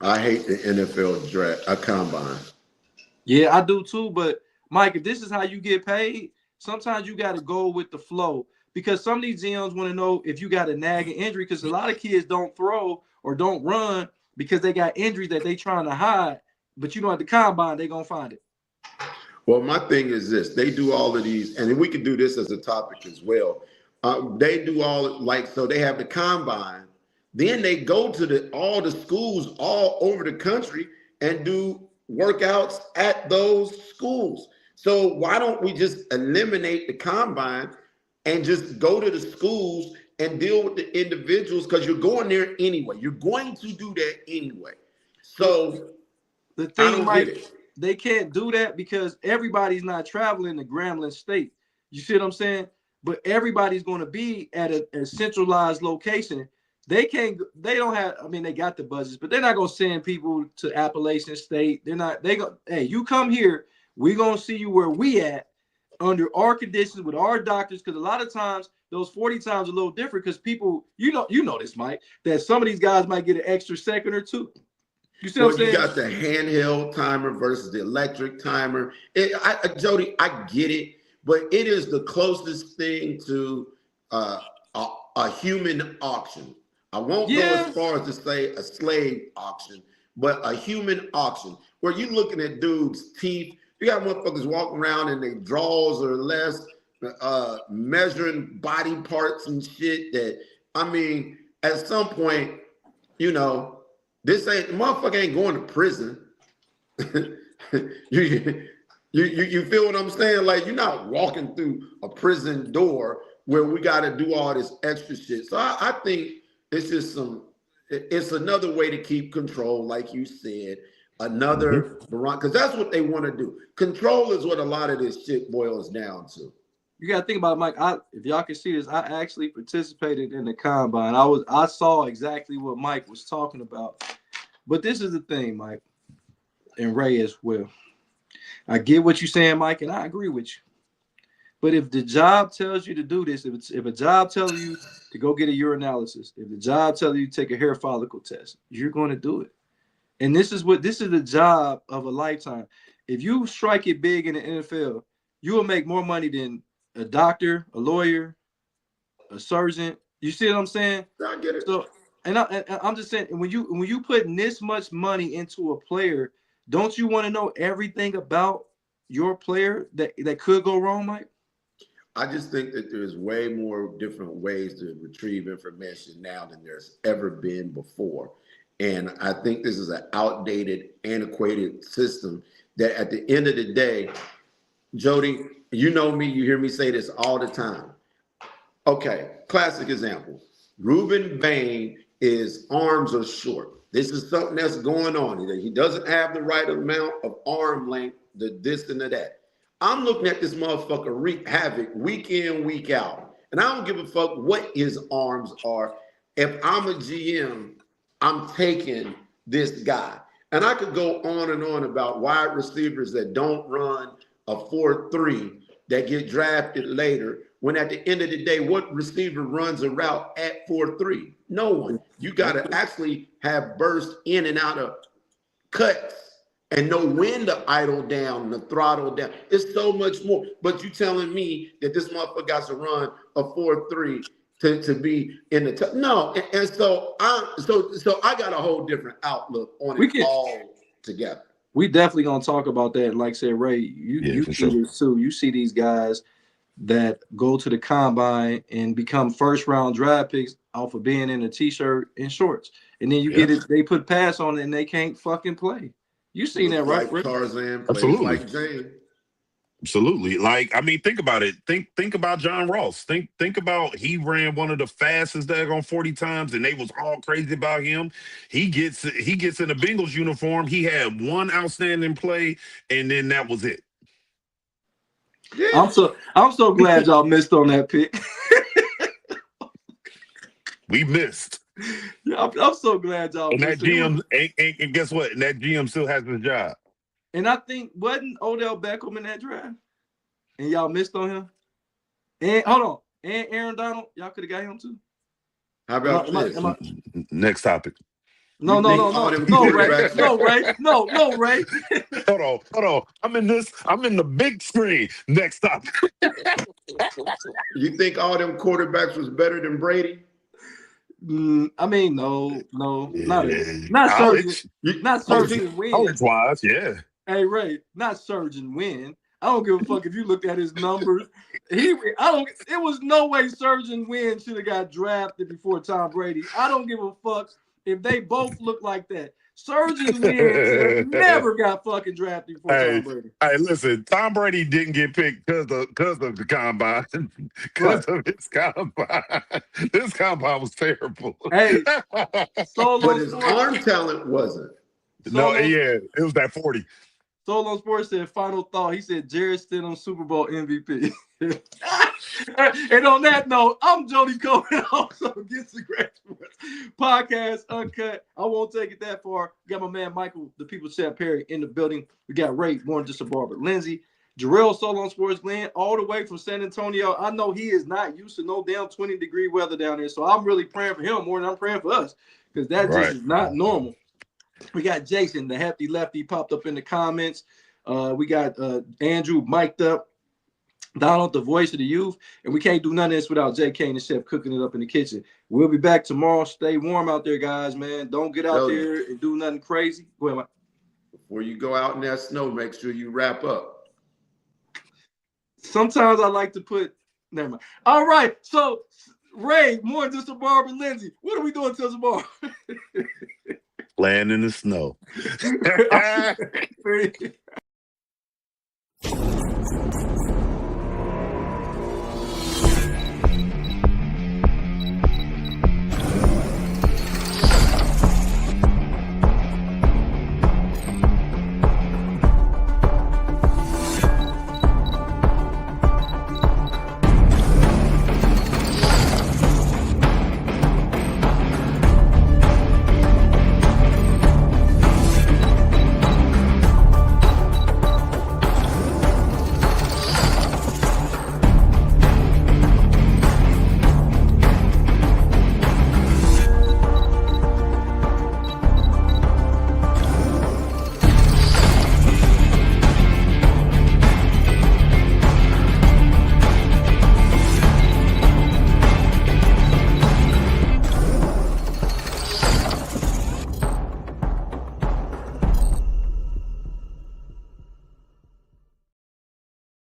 I hate the NFL draft, a combine. Yeah, I do too. But Mike, if this is how you get paid, sometimes you got to go with the flow, because some of these GMs want to know if you got a nagging injury, because a lot of kids don't throw or don't run because they got injuries that they trying to hide, but you know, at the combine, they going to find it. Well, my thing is this: they do all of these, and we could do this as a topic as well. They do all so they have the combine, then they go to all the schools all over the country and do workouts at those schools. So why don't we just eliminate the combine and just go to the schools and deal with the individuals? Because you're going there anyway. You're going to do that anyway. So the thing, Mike, they can't do that because everybody's not traveling to Grambling State. You see what I'm saying? But everybody's going to be at a centralized location. They don't have, I mean, they got the budgets, but they're not going to send people to Appalachian State. Hey, you come here, we're going to see you where we at under our conditions with our doctors. Because a lot of times those 40 times are a little different because people, you know this, Mike, that some of these guys might get an extra second or two. You see what I'm saying? You got the handheld timer versus the electric timer. Jody, I get it, but it is the closest thing to a human auction. I won't go as far as to say a slave auction, but a human auction where you're looking at dudes' teeth. You got motherfuckers walking around in their drawers or less, measuring body parts and shit. That, I mean, at some point, you know, motherfucker ain't going to prison. You feel what I'm saying? Like, you're not walking through a prison door where we got to do all this extra shit. So I think it's just it's another way to keep control, like you said, another because that's what they want to do. Control is what a lot of this shit boils down to. You got to think about it, Mike. If y'all can see this, I actually participated in the combine. I saw exactly what Mike was talking about. But this is the thing, Mike, and Ray as well. I get what you're saying, Mike, and I agree with you. But if the job tells you to do this, if a job tells you to go get a urinalysis, if the job tells you to take a hair follicle test, you're going to do it. And this is the job of a lifetime. If you strike it big in the NFL, you will make more money than a doctor, a lawyer, a surgeon. You see what I'm saying? I get it. So, and I'm just saying, when you put this much money into a player, don't you want to know everything about your player that could go wrong, Mike? I just think that there's way more different ways to retrieve information now than there's ever been before. And I think this is an outdated, antiquated system that at the end of the day, Jody, you know me, you hear me say this all the time. Okay, classic example. Ruben Bain, his arms are short. This is something that's going on. He doesn't have the right amount of arm length, the this and the that. I'm looking at this motherfucker wreak havoc week in, week out. And I don't give a fuck what his arms are. If I'm a GM, I'm taking this guy. And I could go on and on about wide receivers that don't run a 4.3 that get drafted later, when at the end of the day, what receiver runs a route at 4.3? No one. You got to actually have burst in and out of cuts and know when to idle down, the throttle down. It's so much more. But you telling me that this motherfucker got to run a 4.3 to be in the no. And so I got a whole different outlook on it all together. We definitely gonna talk about that. And like I said, Ray, you see this too. You see these guys that go to the combine and become first round draft picks off of being in a t-shirt and shorts. And then you get it, they put pass on it and they can't fucking play. You seen that, right? Like Tarzan, absolutely. Like Jane. Absolutely. Like, I mean, think about it. Think about John Ross. Think about, he ran one of the fastest daggone 40 times and they was all crazy about him. He gets in a Bengals uniform. He had one outstanding play and then that was it. Yeah. I'm so glad y'all missed on that pick. We missed. Yeah, I'm so glad y'all and missed. That GM and guess what? And that GM still has his job. And I think wasn't Odell Beckham in that draft? And y'all missed on him? And hold on. And Aaron Donald, y'all could have got him too. How about this? Next topic. No, Ray. No, Ray. Hold on. I'm in the big screen. Next up. You think all them quarterbacks was better than Brady? I mean, no, not College. surgeon, not surgeon win. College wise, yeah. Hey Ray, not surgeon win. I don't give a fuck if you looked at his numbers. It was no way Surgeon Wynn should have got drafted before Tom Brady. I don't give a fuck if they both look like that. Surgeon Wynn should have never got fucking drafted before Tom Brady. Hey, listen, Tom Brady didn't get picked because of the combine, because of his combine. This combine was terrible. Hey, but his arm talent wasn't. It was that 40. Solo Sports said final thought. He said Jared Stidham Super Bowl MVP. And on that note, I'm Jody Coleman. Also gets the Great Sports Podcast Uncut. I won't take it that far. We got my man Michael, the People's Champ Perry, in the building. We got Ray, more than just a barber. Lindsay, Jarrell Solo Sports, Glenn, all the way from San Antonio. I know he is not used to no damn 20-degree weather down there, so I'm really praying for him more than I'm praying for us, because that just is not normal. We got Jason, the hefty lefty, popped up in the comments. We got Andrew mic'd up. Donald, the voice of the youth. And we can't do none of this without J.K. and the chef cooking it up in the kitchen. We'll be back tomorrow. Stay warm out there, guys, man. Don't get out there and do nothing crazy. Go ahead, Mike. Before you go out in that snow, make sure you wrap up. Sometimes I like to put – never mind. All right. So, Ray, more than just a barber, Lindsay, what are we doing till tomorrow? Playing in the snow.